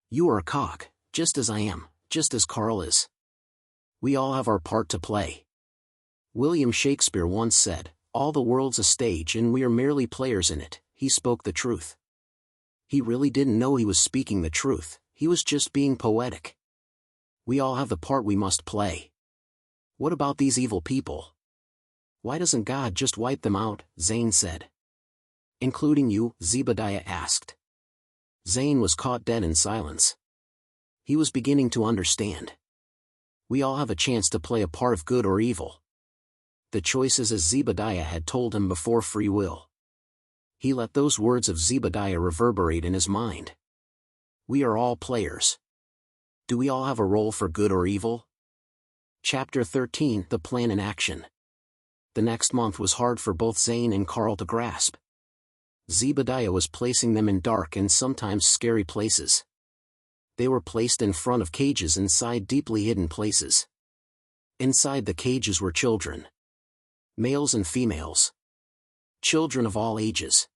You are a cog, just as I am, just as Carl is. We all have our part to play. William Shakespeare once said, all the world's a stage and we are merely players in it. He spoke the truth. He really didn't know he was speaking the truth, he was just being poetic. We all have the part we must play. What about these evil people? Why doesn't God just wipe them out? Zane said. Including you? Zebediah asked. Zane was caught dead in silence. He was beginning to understand. We all have a chance to play a part of good or evil. The choice is as Zebediah had told him before, free will. He let those words of Zebediah reverberate in his mind. We are all players. Do we all have a role for good or evil? Chapter 13, The Plan in Action. The next month was hard for both Zane and Carl to grasp. Zebediah was placing them in dark and sometimes scary places. They were placed in front of cages inside deeply hidden places. Inside the cages were children. Males and females. Children of all ages.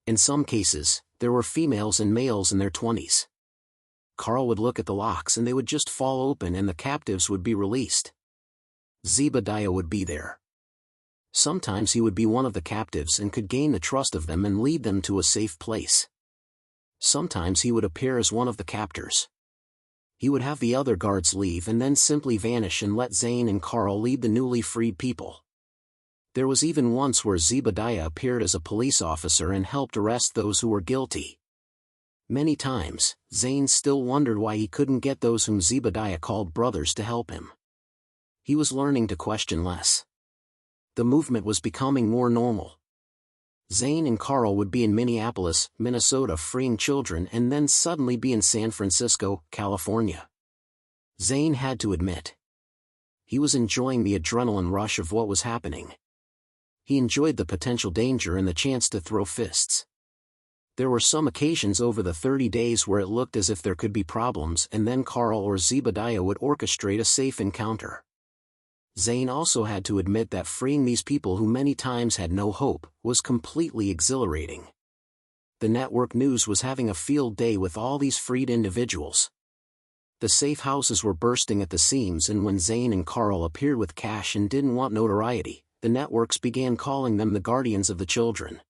In some cases, there were females and males in their 20s. Carl would look at the locks and they would just fall open and the captives would be released. Zebediah would be there. Sometimes he would be one of the captives and could gain the trust of them and lead them to a safe place. Sometimes he would appear as one of the captors. He would have the other guards leave and then simply vanish and let Zane and Carl lead the newly freed people. There was even once where Zebediah appeared as a police officer and helped arrest those who were guilty. Many times, Zane still wondered why he couldn't get those whom Zebediah called brothers to help him. He was learning to question less. The movement was becoming more normal. Zane and Carl would be in Minneapolis, Minnesota freeing children and then suddenly be in San Francisco, California. Zane had to admit. He was enjoying the adrenaline rush of what was happening. He enjoyed the potential danger and the chance to throw fists. There were some occasions over the 30 days where it looked as if there could be problems, and then Carl or Zebediah would orchestrate a safe encounter. Zane also had to admit that freeing these people who many times had no hope was completely exhilarating. The network news was having a field day with all these freed individuals. The safe houses were bursting at the seams, and when Zane and Carl appeared with cash and didn't want notoriety, the networks began calling them the guardians of the children.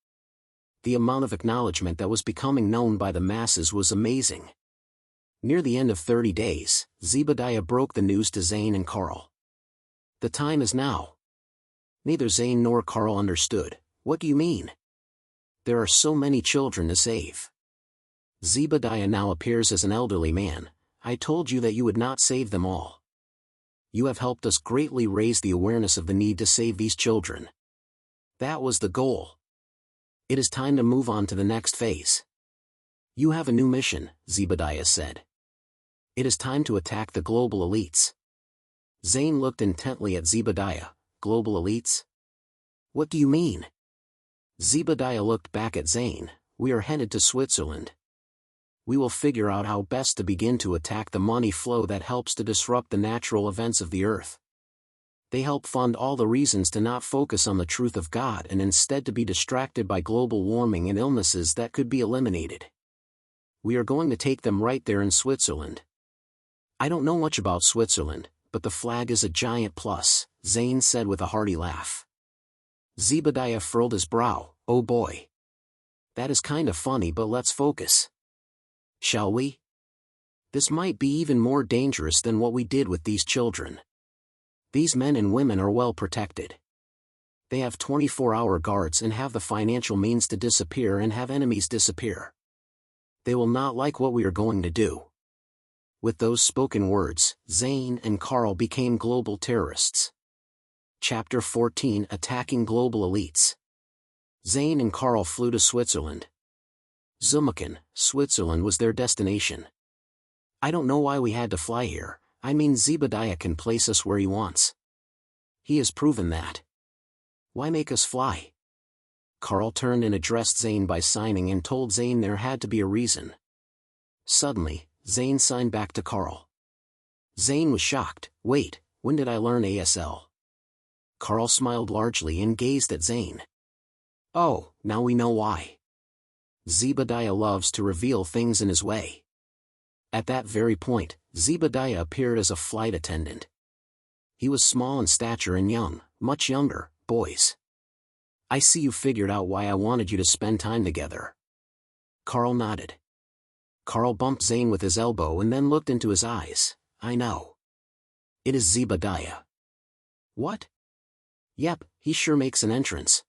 The amount of acknowledgement that was becoming known by the masses was amazing. Near the end of 30 days, Zebediah broke the news to Zane and Carl. The time is now. Neither Zane nor Carl understood. What do you mean? There are so many children to save. Zebediah now appears as an elderly man. I told you that you would not save them all. You have helped us greatly raise the awareness of the need to save these children. That was the goal. It is time to move on to the next phase. You have a new mission, Zebediah said. It is time to attack the global elites. Zane looked intently at Zebediah. Global elites? What do you mean? Zebediah looked back at Zane. We are headed to Switzerland. We will figure out how best to begin to attack the money flow that helps to disrupt the natural events of the earth. They help fund all the reasons to not focus on the truth of God and instead to be distracted by global warming and illnesses that could be eliminated. We are going to take them right there in Switzerland. I don't know much about Switzerland, but the flag is a giant plus, Zane said with a hearty laugh. Zebediah furrowed his brow. Oh boy. That is kind of funny, but let's focus. Shall we? This might be even more dangerous than what we did with these children. These men and women are well protected. They have 24-hour guards and have the financial means to disappear and have enemies disappear. They will not like what we are going to do. With those spoken words, Zane and Carl became global terrorists. Chapter 14: Attacking Global Elites. Zane and Carl flew to Switzerland. Zumeken, Switzerland was their destination. I don't know why we had to fly here. I mean, Zebediah can place us where he wants. He has proven that. Why make us fly? Carl turned and addressed Zane by signing and told Zane there had to be a reason. Suddenly, Zane signed back to Carl. Zane was shocked. Wait, when did I learn ASL? Carl smiled largely and gazed at Zane. Oh, now we know why. Zebediah loves to reveal things in his way. At that very point, Zebediah appeared as a flight attendant. He was small in stature and young, much younger, boys. I see you figured out why I wanted you to spend time together. Carl nodded. Carl bumped Zane with his elbow and then looked into his eyes. I know. It is Zebediah. What? Yep, he sure makes an entrance.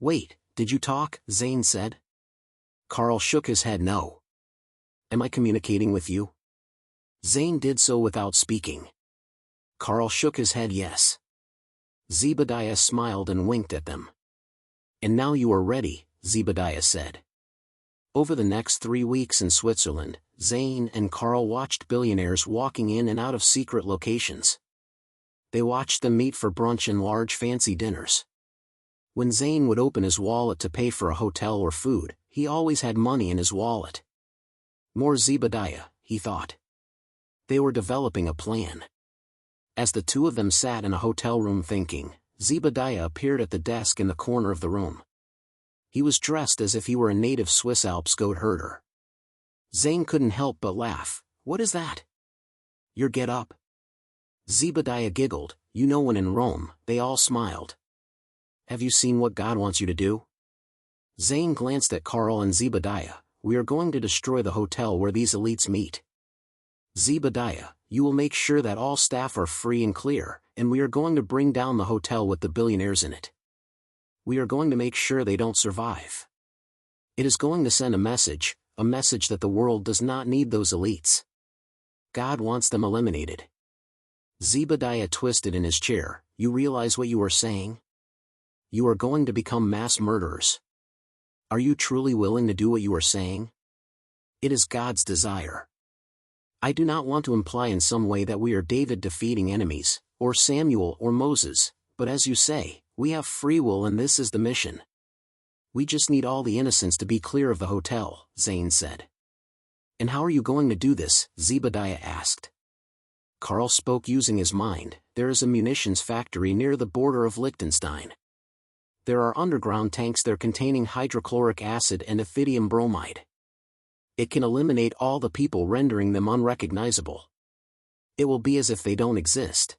Wait, did you talk? Zane said. Carl shook his head no. Am I communicating with you? Zane did so without speaking. Carl shook his head yes. Zebediah smiled and winked at them. And now you are ready, Zebediah said. Over the next 3 weeks in Switzerland, Zane and Carl watched billionaires walking in and out of secret locations. They watched them meet for brunch and large fancy dinners. When Zane would open his wallet to pay for a hotel or food, he always had money in his wallet. More Zebediah, he thought. They were developing a plan. As the two of them sat in a hotel room thinking, Zebediah appeared at the desk in the corner of the room. He was dressed as if he were a native Swiss Alps goat herder. Zane couldn't help but laugh. What is that? Your get-up? Zebediah giggled. You know, when in Rome, they all smiled. Have you seen what God wants you to do? Zane glanced at Carl and Zebediah. We are going to destroy the hotel where these elites meet. Zebediah, you will make sure that all staff are free and clear, and we are going to bring down the hotel with the billionaires in it. We are going to make sure they don't survive. It is going to send a message that the world does not need those elites. God wants them eliminated. Zebediah twisted in his chair. You realize what you are saying? You are going to become mass murderers. Are you truly willing to do what you are saying? It is God's desire. I do not want to imply in some way that we are David defeating enemies, or Samuel or Moses, but as you say, we have free will and this is the mission. We just need all the innocents to be clear of the hotel, Zane said. And how are you going to do this? Zebediah asked. Carl spoke using his mind. There is a munitions factory near the border of Liechtenstein. There are underground tanks there containing hydrochloric acid and ethidium bromide. It can eliminate all the people, rendering them unrecognizable. It will be as if they don't exist.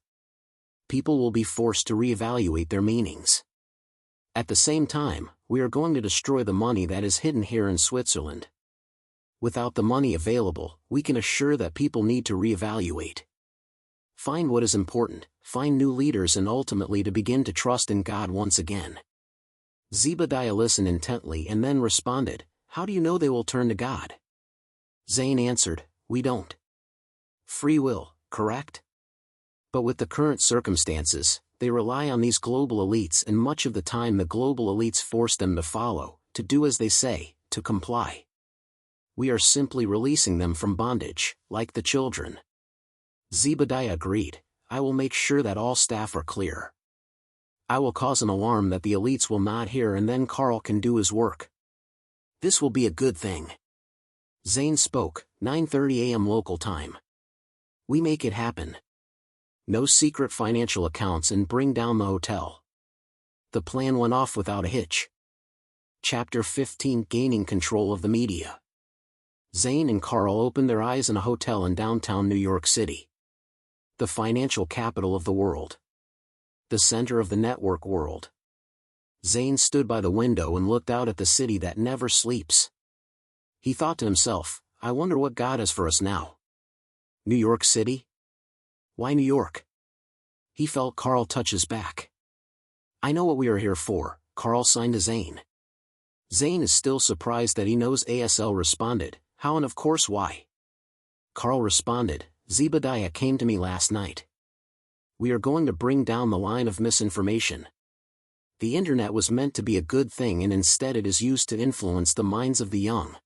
People will be forced to reevaluate their meanings. At the same time, we are going to destroy the money that is hidden here in Switzerland. Without the money available, we can assure that people need to reevaluate. Find what is important, find new leaders, and ultimately to begin to trust in God once again. Zebediah listened intently and then responded, "How do you know they will turn to God?" Zane answered, "We don't. Free will, correct? But with the current circumstances, they rely on these global elites, and much of the time the global elites force them to follow, to do as they say, to comply. We are simply releasing them from bondage, like the children." Zebediah agreed, "I will make sure that all staff are clear. I will cause an alarm that the elites will not hear, and then Carl can do his work. This will be a good thing." Zane spoke, 9:30 a.m. local time. "We make it happen. No secret financial accounts, and bring down the hotel." The plan went off without a hitch. Chapter 15: Gaining Control of the Media. Zane and Carl opened their eyes in a hotel in downtown New York City. The financial capital of the world. The center of the network world. Zane stood by the window and looked out at the city that never sleeps. He thought to himself, "I wonder what God has for us now. New York City? Why New York?" He felt Carl touch his back. "I know what we are here for," Carl signed to Zane. Zane is still surprised that he knows. ASL responded, "How and of course why?" Carl responded, "Zebediah came to me last night. We are going to bring down the line of misinformation. The internet was meant to be a good thing, and instead it is used to influence the minds of the young.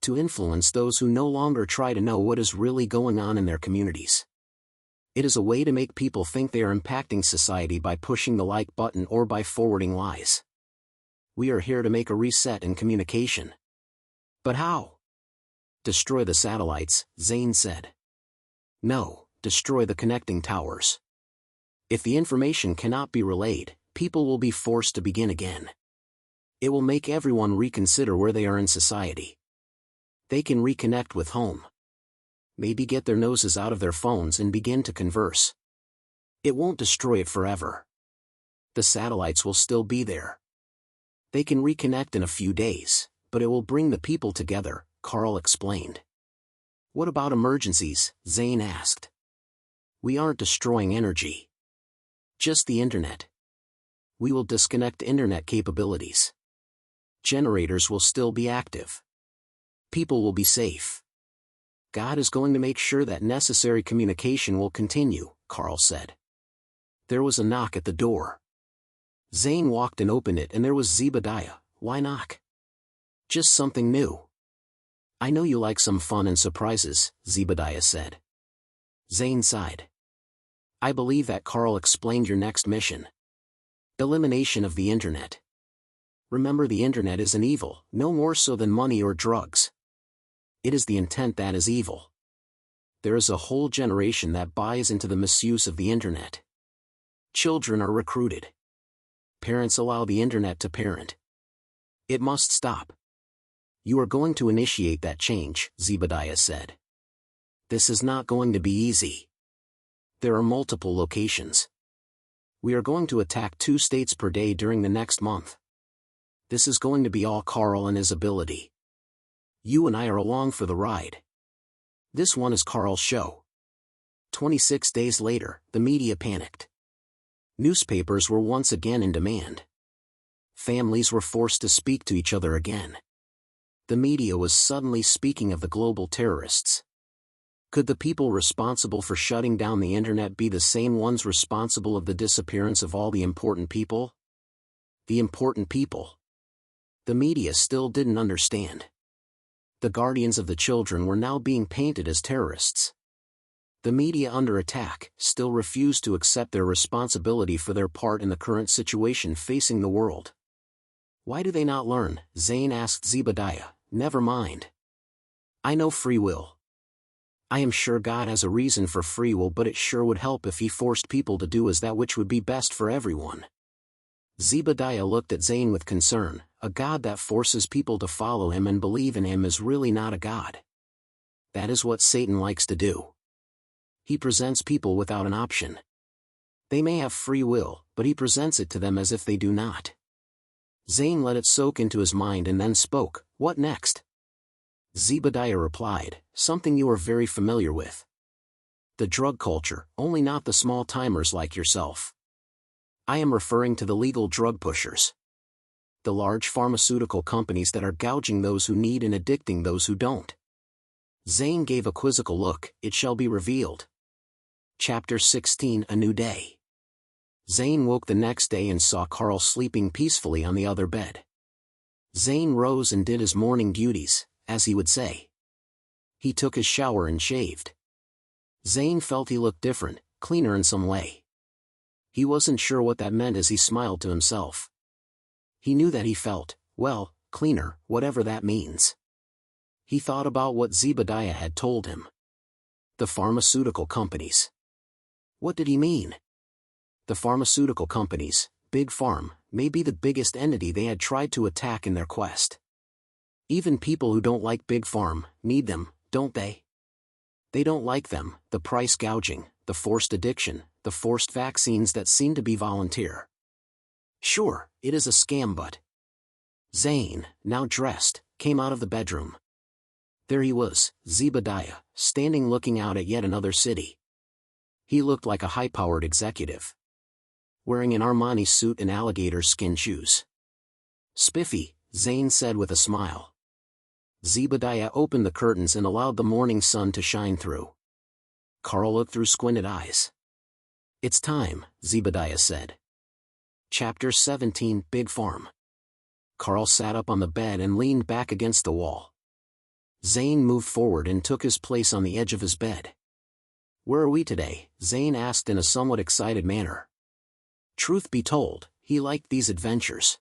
To influence those who no longer try to know what is really going on in their communities. It is a way to make people think they are impacting society by pushing the like button or by forwarding lies. We are here to make a reset in communication." "But how?" "Destroy the satellites," Zane said. "No, destroy the connecting towers. If the information cannot be relayed, people will be forced to begin again. It will make everyone reconsider where they are in society. They can reconnect with home. Maybe get their noses out of their phones and begin to converse. It won't destroy it forever. The satellites will still be there. They can reconnect in a few days, but it will bring the people together," Carl explained. "What about emergencies?" Zane asked. "We aren't destroying energy. Just the internet. We will disconnect internet capabilities. Generators will still be active. People will be safe. God is going to make sure that necessary communication will continue," Carl said. There was a knock at the door. Zane walked and opened it, and there was Zebediah. "Why knock?" "Just something new." "I know you like some fun and surprises," Zebediah said. Zane sighed. "I believe that Carl explained your next mission. Elimination of the internet. Remember, the internet is an evil, no more so than money or drugs. It is the intent that is evil. There is a whole generation that buys into the misuse of the internet. Children are recruited. Parents allow the internet to parent. It must stop. You are going to initiate that change," Zebediah said. "This is not going to be easy. There are multiple locations. We are going to attack 2 states per day during the next month. This is going to be all Carl and his ability. You and I are along for the ride. This one is Carl's show." 26 days later, the media panicked. Newspapers were once again in demand. Families were forced to speak to each other again. The media was suddenly speaking of the global terrorists. Could the people responsible for shutting down the internet be the same ones responsible of the disappearance of all the important people? The important people. The media still didn't understand. The guardians of the children were now being painted as terrorists. The media, under attack, still refused to accept their responsibility for their part in the current situation facing the world. Why do they not learn? Zane asked Zebediah. Never mind. I know free will. I am sure God has a reason for free will, but it sure would help if he forced people to do as that which would be best for everyone. Zebediah looked at Zane with concern. A God that forces people to follow him and believe in him is really not a God. That is what Satan likes to do. He presents people without an option. They may have free will, but he presents it to them as if they do not. Zane let it soak into his mind and then spoke. What next? Zebediah replied, something you are very familiar with. The drug culture, only not the small-timers like yourself. I am referring to the legal drug pushers. The large pharmaceutical companies that are gouging those who need and addicting those who don't. Zane gave a quizzical look. It shall be revealed. Chapter 16. A New Day. Zane woke the next day and saw Carl sleeping peacefully on the other bed. Zane rose and did his morning duties, as he would say. He took his shower and shaved. Zane felt he looked different, cleaner in some way. He wasn't sure what that meant as he smiled to himself. He knew that he felt, well, cleaner, whatever that means. He thought about what Zebediah had told him. The pharmaceutical companies. What did he mean? The pharmaceutical companies, Big Pharm, may be the biggest entity they had tried to attack in their quest. Even people who don't like Big Pharm need them, don't they? They don't like them, the price gouging, the forced addiction, the forced vaccines that seem to be volunteer. Sure, it is a scam, but... Zane, now dressed, came out of the bedroom. There he was, Zebediah, standing looking out at yet another city. He looked like a high-powered executive. Wearing an Armani suit and alligator skin shoes. Spiffy, Zane said with a smile. Zebediah opened the curtains and allowed the morning sun to shine through. Carl looked through squinted eyes. It's time, Zebediah said. Chapter 17. Big Pharm. Carl sat up on the bed and leaned back against the wall. Zane moved forward and took his place on the edge of his bed. Where are we today? Zane asked in a somewhat excited manner. Truth be told, he liked these adventures.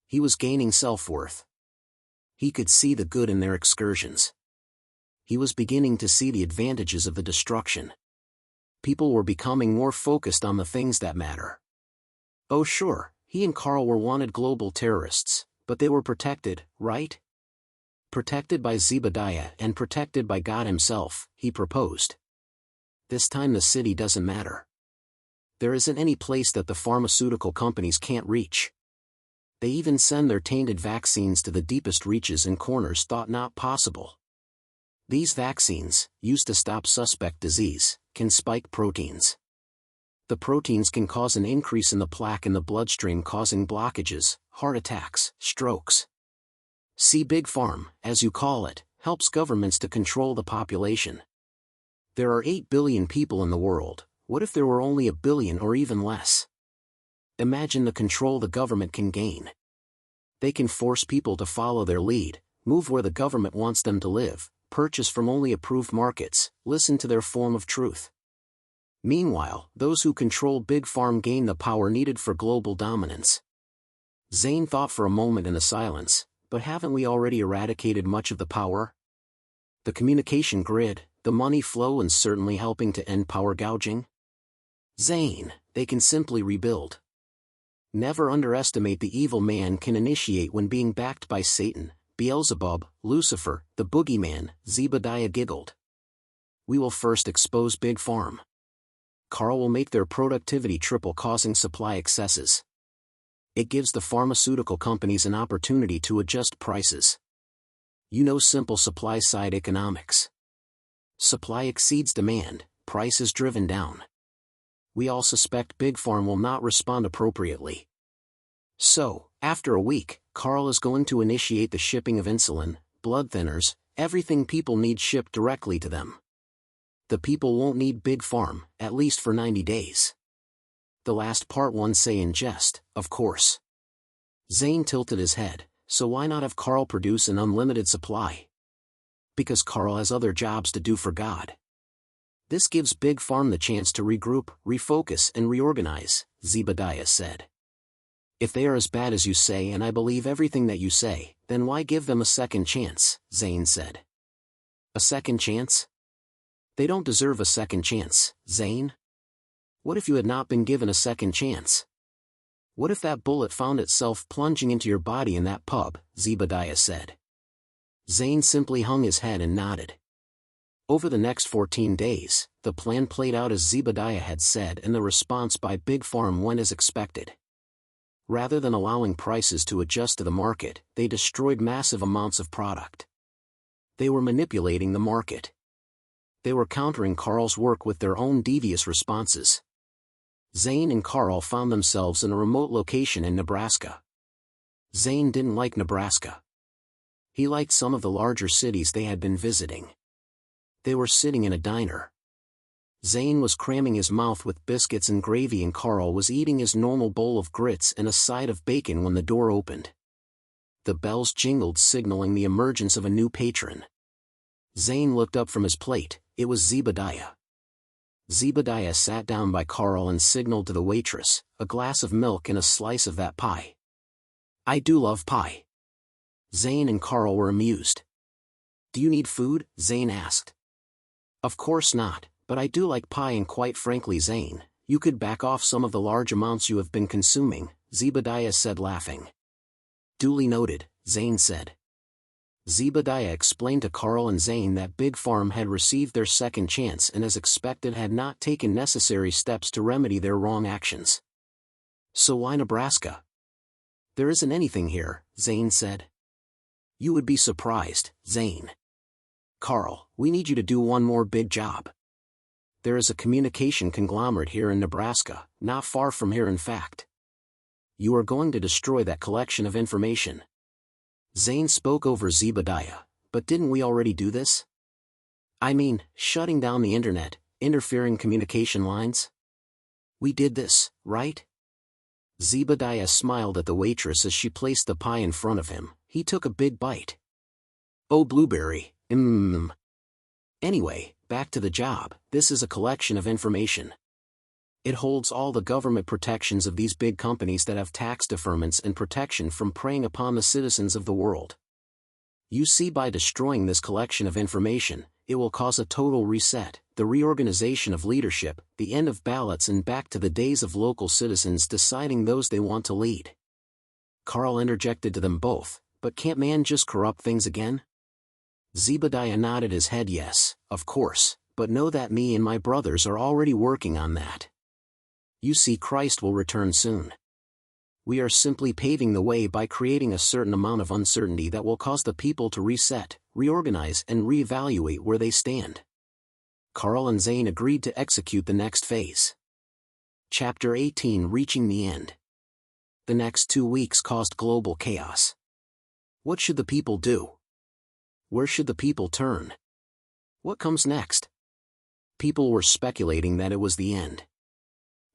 He was gaining self-worth. He could see the good in their excursions. He was beginning to see the advantages of the destruction. People were becoming more focused on the things that matter. Oh sure, he and Carl were wanted global terrorists, but they were protected, right? Protected by Zebediah and protected by God himself, he proposed. This time the city doesn't matter. There isn't any place that the pharmaceutical companies can't reach. They even send their tainted vaccines to the deepest reaches and corners thought not possible. These vaccines, used to stop suspect disease, can spike proteins. The proteins can cause an increase in the plaque in the bloodstream, causing blockages, heart attacks, strokes. See, Big Pharm, as you call it, helps governments to control the population. There are 8 billion people in the world. What if there were only 1 billion or even less? Imagine the control the government can gain. They can force people to follow their lead, move where the government wants them to live, purchase from only approved markets, listen to their form of truth. Meanwhile, those who control Big Pharm gain the power needed for global dominance. Zane thought for a moment in the silence, but haven't we already eradicated much of the power? The communication grid, the money flow, and certainly helping to end power gouging? Zane, they can simply rebuild. Never underestimate the evil man can initiate when being backed by Satan, Beelzebub, Lucifer, the boogeyman. Zebediah giggled. We will first expose Big Pharm. Carl will make their productivity triple, causing supply excesses. It gives the pharmaceutical companies an opportunity to adjust prices. You know simple supply-side economics. Supply exceeds demand, price is driven down. We all suspect Big Pharm will not respond appropriately. So, after a week, Carl is going to initiate the shipping of insulin, blood thinners, everything people need shipped directly to them. The people won't need Big Pharm, at least for 90 days. The last part one say in jest, of course. Zane tilted his head. so why not have Carl produce an unlimited supply? Because Carl has other jobs to do for God. This gives Big Farm the chance to regroup, refocus and reorganize, Zebediah said. If they are as bad as you say and I believe everything that you say, then why give them a second chance, Zane said. A second chance? They don't deserve a second chance, Zane. What if you had not been given a second chance? What if that bullet found itself plunging into your body in that pub, Zebediah said. Zane simply hung his head and nodded. Over the next 14 days, the plan played out as Zebediah had said and the response by Big Farm went as expected. Rather than allowing prices to adjust to the market, they destroyed massive amounts of product. They were manipulating the market. They were countering Carl's work with their own devious responses. Zane and Carl found themselves in a remote location in Nebraska. Zane didn't like Nebraska. He liked some of the larger cities they had been visiting. They were sitting in a diner. Zane was cramming his mouth with biscuits and gravy and Carl was eating his normal bowl of grits and a side of bacon when the door opened. The bells jingled signaling the emergence of a new patron. Zane looked up from his plate. It was Zebediah. Zebediah sat down by Carl and signaled to the waitress, a glass of milk and a slice of that pie. I do love pie. Zane and Carl were amused. Do you need food? Zane asked. Of course not, but I do like pie and quite frankly Zane, you could back off some of the large amounts you have been consuming, Zebediah said laughing. Duly noted, Zane said. Zebediah explained to Carl and Zane that Big Farm had received their second chance and as expected had not taken necessary steps to remedy their wrong actions. So why Nebraska? There isn't anything here, Zane said. You would be surprised, Zane. Carl, we need you to do one more big job. There is a communication conglomerate here in Nebraska, not far from here in fact. You are going to destroy that collection of information. Zane spoke over Zebediah, but didn't we already do this? I mean, shutting down the internet, interfering communication lines? We did this, right? Zebediah smiled at the waitress as she placed the pie in front of him. He took a big bite. Oh blueberry, Anyway, back to the job. This is a collection of information. It holds all the government protections of these big companies that have tax deferments and protection from preying upon the citizens of the world. You see, by destroying this collection of information, it will cause a total reset, the reorganization of leadership, the end of ballots and back to the days of local citizens deciding those they want to lead. Carl interjected to them both, but can't man just corrupt things again? Zebediah nodded his head yes, of course, but know that me and my brothers are already working on that. You see, Christ will return soon. We are simply paving the way by creating a certain amount of uncertainty that will cause the people to reset, reorganize and reevaluate where they stand. Carl and Zane agreed to execute the next phase. Chapter 18 Reaching the End. The next 2 weeks caused global chaos. What should the people do? Where should the people turn? What comes next? People were speculating that it was the end.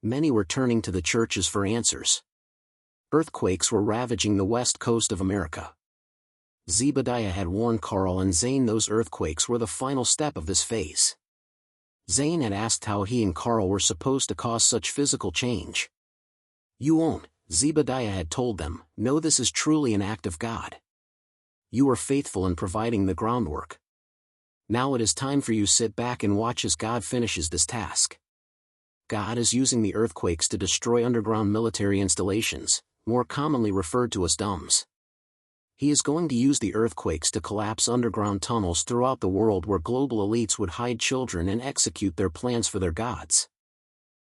Many were turning to the churches for answers. Earthquakes were ravaging the west coast of America. Zebediah had warned Carl and Zane those earthquakes were the final step of this phase. Zane had asked how he and Carl were supposed to cause such physical change. You won't, Zebediah had told them, no, this is truly an act of God. You were faithful in providing the groundwork. Now it is time for you to sit back and watch as God finishes this task. God is using the earthquakes to destroy underground military installations, more commonly referred to as DUMBs. He is going to use the earthquakes to collapse underground tunnels throughout the world where global elites would hide children and execute their plans for their gods.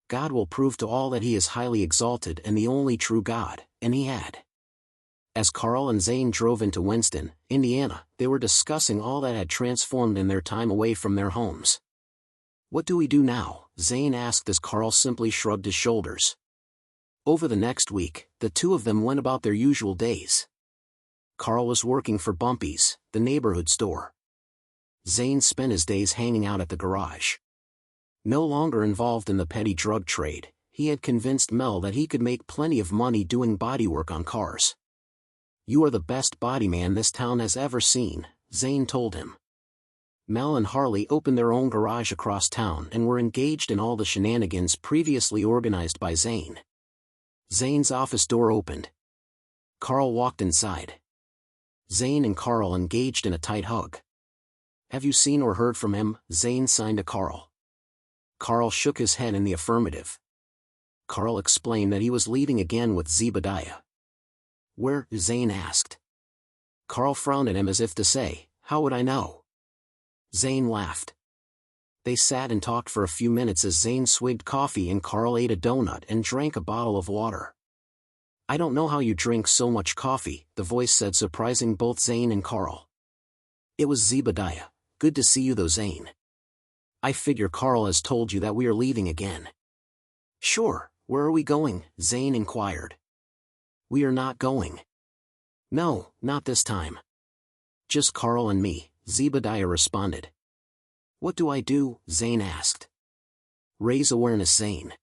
God will prove to all that he is highly exalted and the only true God, and he had. As Carl and Zane drove into Winston, Indiana, they were discussing all that had transformed in their time away from their homes. What do we do now? Zane asked as Carl simply shrugged his shoulders. Over the next week, the two of them went about their usual days. Carl was working for Bumpy's, the neighborhood store. Zane spent his days hanging out at the garage. No longer involved in the petty drug trade, he had convinced Mel that he could make plenty of money doing bodywork on cars. You are the best bodyman this town has ever seen, Zane told him. Mel and Harley opened their own garage across town and were engaged in all the shenanigans previously organized by Zane. Zane's office door opened. Carl walked inside. Zane and Carl engaged in a tight hug. Have you seen or heard from him? Zane signed to Carl. Carl shook his head in the affirmative. Carl explained that he was leaving again with Zebediah. Where? Zane asked. Carl frowned at him as if to say, how would I know? Zane laughed. They sat and talked for a few minutes as Zane swigged coffee and Carl ate a donut and drank a bottle of water. I don't know how you drink so much coffee, the voice said, surprising both Zane and Carl. It was Zebediah. Good to see you though, Zane. I figure Carl has told you that we are leaving again. Sure, where are we going? Zane inquired. We are not going. No, not this time. Just Carl and me, Zebediah responded. What do I do? Zane asked. Raise awareness, Zane.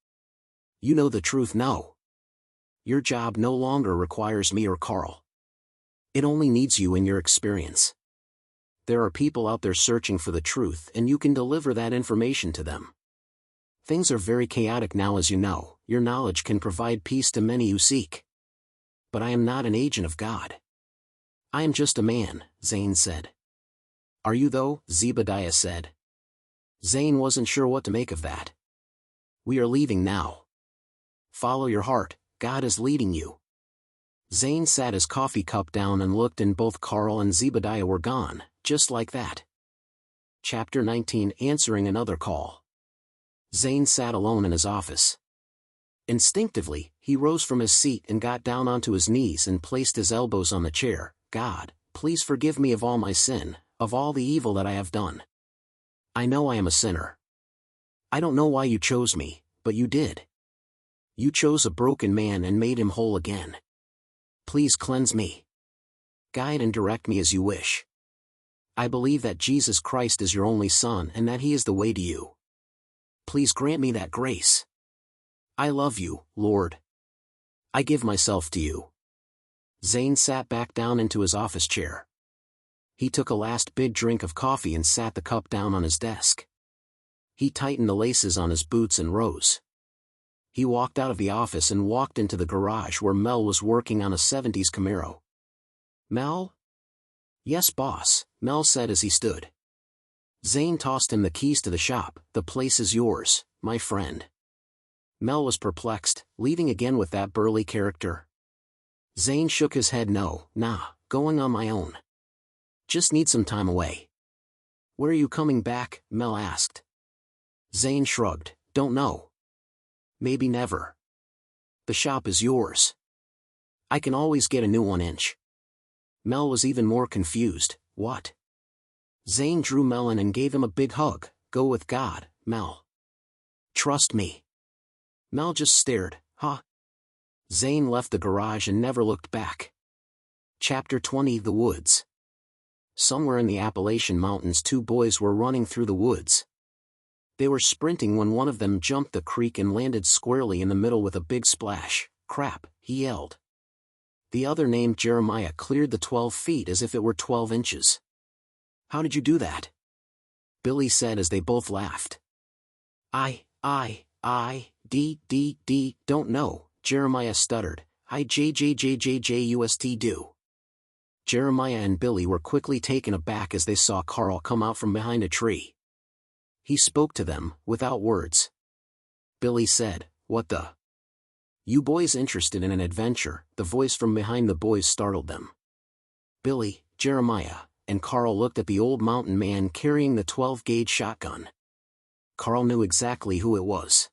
You know the truth, no. Your job no longer requires me or Carl. It only needs you and your experience. There are people out there searching for the truth and you can deliver that information to them. Things are very chaotic now, as you know. Your knowledge can provide peace to many who seek. But I am not an agent of God. I am just a man, Zane said. Are you though? Zebediah said. Zane wasn't sure what to make of that. We are leaving now. Follow your heart, God is leading you. Zane sat his coffee cup down and looked, and both Carl and Zebediah were gone, just like that. Chapter 19. Answering another call. Zane sat alone in his office. Instinctively, he rose from his seat and got down onto his knees and placed his elbows on the chair. God, please forgive me of all my sin, of all the evil that I have done. I know I am a sinner. I don't know why you chose me, but you did. You chose a broken man and made him whole again. Please cleanse me. Guide and direct me as you wish. I believe that Jesus Christ is your only Son and that He is the way to you. Please grant me that grace. I love you, Lord. I give myself to you. Zane sat back down into his office chair. He took a last big drink of coffee and sat the cup down on his desk. He tightened the laces on his boots and rose. He walked out of the office and walked into the garage where Mel was working on a 70s Camaro. Mel? Yes, boss, Mel said as he stood. Zane tossed him the keys to the shop. The place is yours, my friend. Mel was perplexed, leaving again with that burly character. Zane shook his head. No, nah, going on my own. Just need some time away. Where are you coming back? Mel asked. Zane shrugged. Don't know. Maybe never. The shop is yours. I can always get a new 1-inch. Mel was even more confused. What? Zane drew Mel in and gave him a big hug. Go with God, Mel. Trust me. Mel just stared. Huh? Zane left the garage and never looked back. Chapter 20. The Woods. Somewhere in the Appalachian Mountains, two boys were running through the woods. They were sprinting when one of them jumped the creek and landed squarely in the middle with a big splash. Crap, he yelled. The other, named Jeremiah, cleared the 12 feet as if it were 12 inches. How did you do that? Billy said as they both laughed. I don't know, Jeremiah stuttered. I just do. Jeremiah and Billy were quickly taken aback as they saw Carl come out from behind a tree. He spoke to them, without words. Billy said, What the? You boys interested in an adventure? The voice from behind the boys startled them. Billy, Jeremiah, and Carl looked at the old mountain man carrying the 12-gauge shotgun. Carl knew exactly who it was.